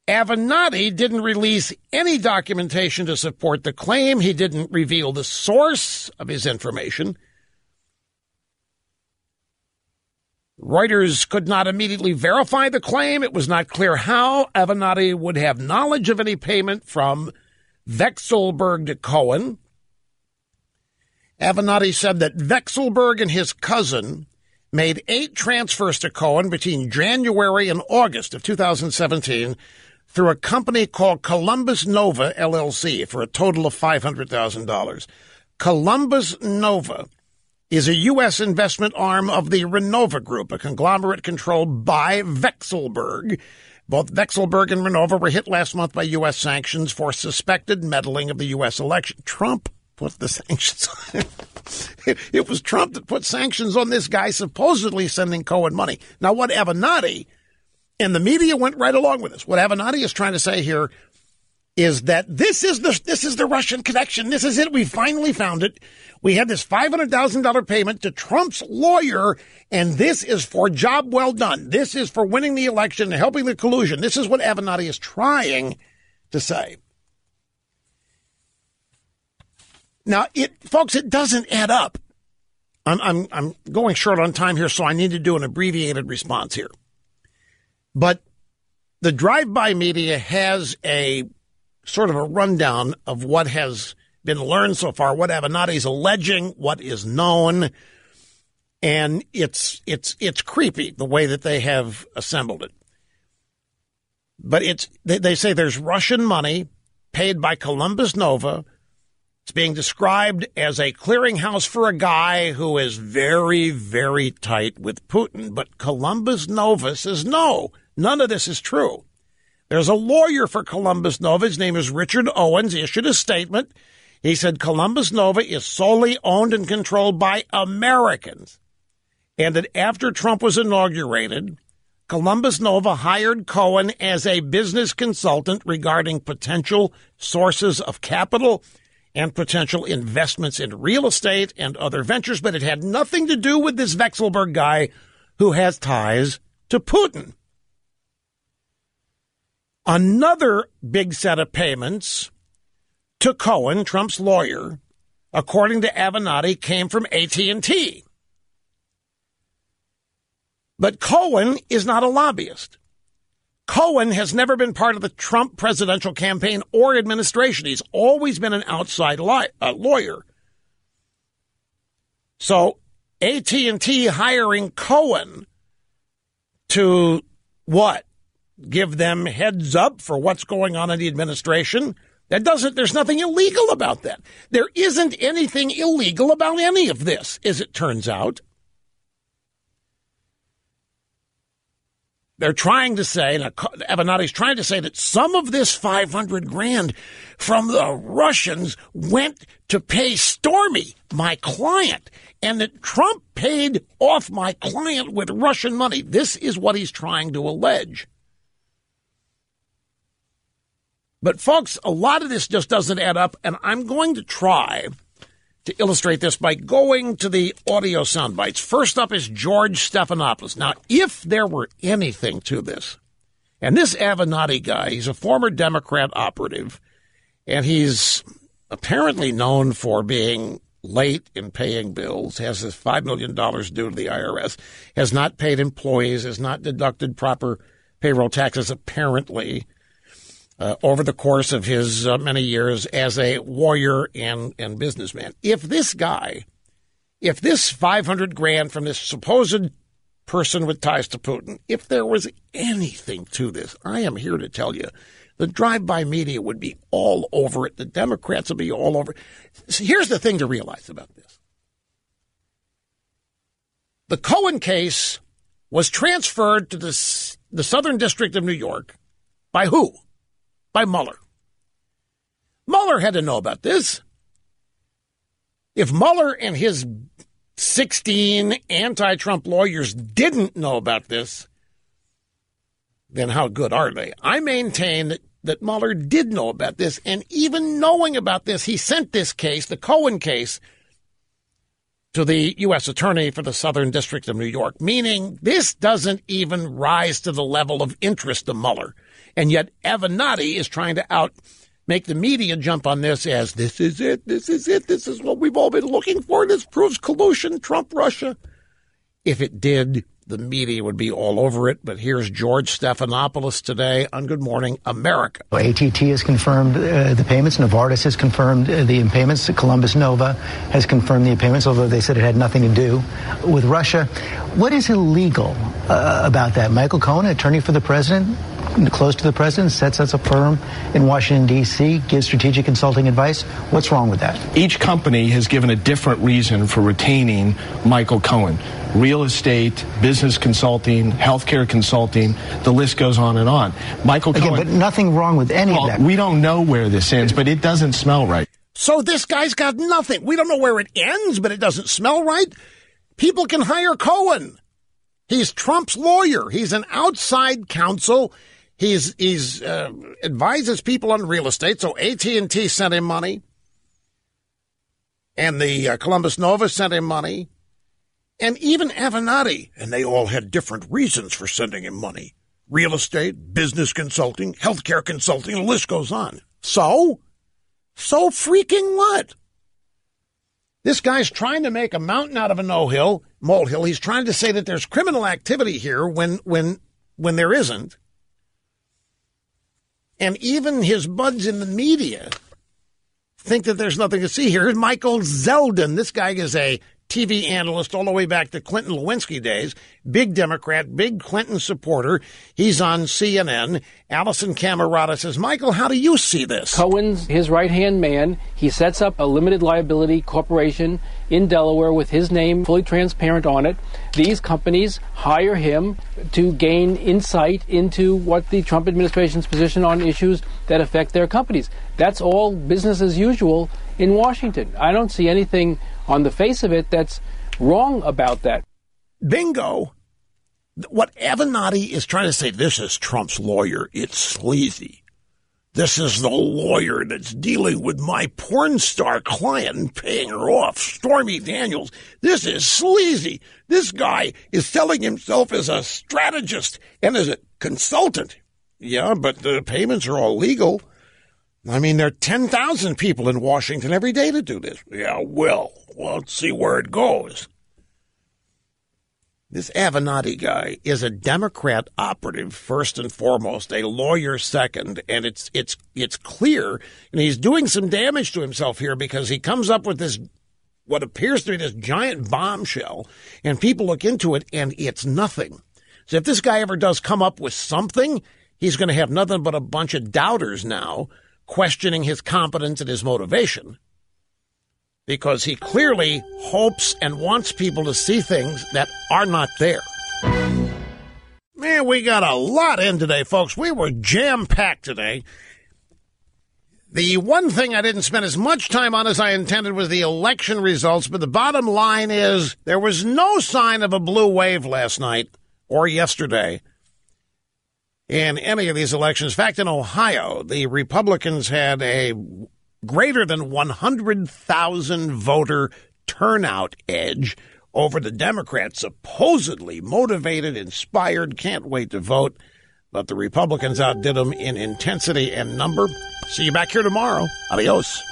Avenatti didn't release any documentation to support the claim. He didn't reveal the source of his information. Reuters could not immediately verify the claim. It was not clear how Avenatti would have knowledge of any payment from Vekselberg to Cohen. Avenatti said that Vekselberg and his cousin made 8 transfers to Cohen between January and August of 2017 through a company called Columbus Nova, LLC, for a total of $500,000. Columbus Nova is a U.S. investment arm of the Renova Group, a conglomerate controlled by Vekselberg. Both Vekselberg and Renova were hit last month by U.S. sanctions for suspected meddling of the U.S. election. Trump put the sanctions on. It was Trump that put sanctions on this guy supposedly sending Cohen money. Now, what Avenatti, and the media went right along with this, what Avenatti is trying to say here is that this is the Russian connection. This is it. We finally found it. We had this $500,000 payment to Trump's lawyer, and this is for job well done. This is for winning the election and helping the collusion. This is what Avenatti is trying to say. Now, folks, it doesn't add up. I'm going short on time here, so I need to do an abbreviated response here. But the drive-by media has a sort of a rundown of what has been learned so far, what Avenatti's alleging, what is known, and it's creepy the way that they have assembled it. But they say there's Russian money paid by Columbus Nova. It's being described as a clearinghouse for a guy who is very, very tight with Putin. But Columbus Nova says, no, none of this is true. There's a lawyer for Columbus Nova. His name is Richard Owens. He issued a statement. He said Columbus Nova is solely owned and controlled by Americans, and that after Trump was inaugurated, Columbus Nova hired Cohen as a business consultant regarding potential sources of capital and potential investments in real estate and other ventures, but it had nothing to do with this Vekselberg guy who has ties to Putin. Another big set of payments to Cohen, Trump's lawyer, according to Avenatti, came from AT&T. But Cohen is not a lobbyist. Cohen has never been part of the Trump presidential campaign or administration. He's always been an outside lawyer. So AT&T hiring Cohen to what? Give them heads up for what's going on in the administration? There's nothing illegal about that. There isn't anything illegal about any of this, as it turns out. They're trying to say, Avenatti's trying to say that some of this $500,000 from the Russians went to pay Stormy, my client, and that Trump paid off my client with Russian money. This is what he's trying to allege. But, folks, a lot of this just doesn't add up, and I'm going to try to illustrate this by going to the audio sound bites. First up is George Stephanopoulos. Now, if there were anything to this, and this Avenatti guy, he's a former Democrat operative, and he's apparently known for being late in paying bills, has his $5 million due to the IRS, has not paid employees, has not deducted proper payroll taxes, apparently, over the course of his many years as a lawyer and businessman. If this $500,000 from this supposed person with ties to Putin, if there was anything to this, I am here to tell you, the drive-by media would be all over it. The Democrats would be all over it. So here's the thing to realize about this. The Cohen case was transferred to the Southern District of New York by who? By Mueller. Mueller had to know about this. If Mueller and his 16 anti-Trump lawyers didn't know about this, then how good are they? I maintain that Mueller did know about this, and even knowing about this, he sent this case, the Cohen case, to the U.S. Attorney for the Southern District of New York, meaning this doesn't even rise to the level of interest of Mueller. And yet Avenatti is trying to make the media jump on this as this is it, this is what we've all been looking for, this proves collusion, Trump, Russia. If it did, the media would be all over it. But here's George Stephanopoulos today on Good Morning America. ATT has confirmed the payments. Novartis has confirmed the payments. Columbus Nova has confirmed the payments, although they said it had nothing to do with Russia. What is illegal about that? Michael Cohen, attorney for the president, close to the president, sets up a firm in Washington, D.C., gives strategic consulting advice. What's wrong with that? Each company has given a different reason for retaining Michael Cohen. Real estate, business consulting, healthcare consulting, the list goes on and on. Michael Cohen. But nothing wrong with any of that. We don't know where this ends, but it doesn't smell right. So this guy's got nothing. We don't know where it ends, but it doesn't smell right. People can hire Cohen. He's Trump's lawyer. He's an outside counsel. He's advises people on real estate. So AT&T sent him money, and the Columbus Nova sent him money, and even Avenatti, and they all had different reasons for sending him money. Real estate, business consulting, healthcare consulting, the list goes on. So freaking what? This guy's trying to make a mountain out of a molehill. He's trying to say that there's criminal activity here when there isn't. And even his buds in the media think that there's nothing to see here. Here's Michael Zeldin. This guy is a TV analyst all the way back to Clinton-Lewinsky days. Big Democrat, big Clinton supporter. He's on CNN. Allison Camerata says, Michael, how do you see this? Cohen's his right-hand man. He sets up a limited liability corporation in Delaware with his name fully transparent on it. These companies hire him to gain insight into what the Trump administration's position on issues that affect their companies. That's all business as usual in Washington. I don't see anything on the face of it that's wrong about that. Bingo. What Avenatti is trying to say, this is Trump's lawyer. It's sleazy. This is the lawyer that's dealing with my porn star client and paying her off, Stormy Daniels. This is sleazy. This guy is selling himself as a strategist and as a consultant. Yeah, but the payments are all legal. I mean, there are 10,000 people in Washington every day to do this. Yeah, well, let's see where it goes. This Avenatti guy is a Democrat operative, first and foremost, a lawyer second, and it's clear, and he's doing some damage to himself here because he comes up with this, what appears to be this giant bombshell, and people look into it, and it's nothing. So if this guy ever does come up with something, he's going to have nothing but a bunch of doubters now questioning his competence and his motivation, because he clearly hopes and wants people to see things that are not there. Man, we got a lot in today, folks. We were jam-packed today. The one thing I didn't spend as much time on as I intended was the election results, but the bottom line is there was no sign of a blue wave last night or yesterday in any of these elections. In fact, in Ohio, the Republicans had a greater than 100,000 voter turnout edge over the Democrats, supposedly motivated, inspired, can't wait to vote. But the Republicans outdid them in intensity and number. See you back here tomorrow. Adios.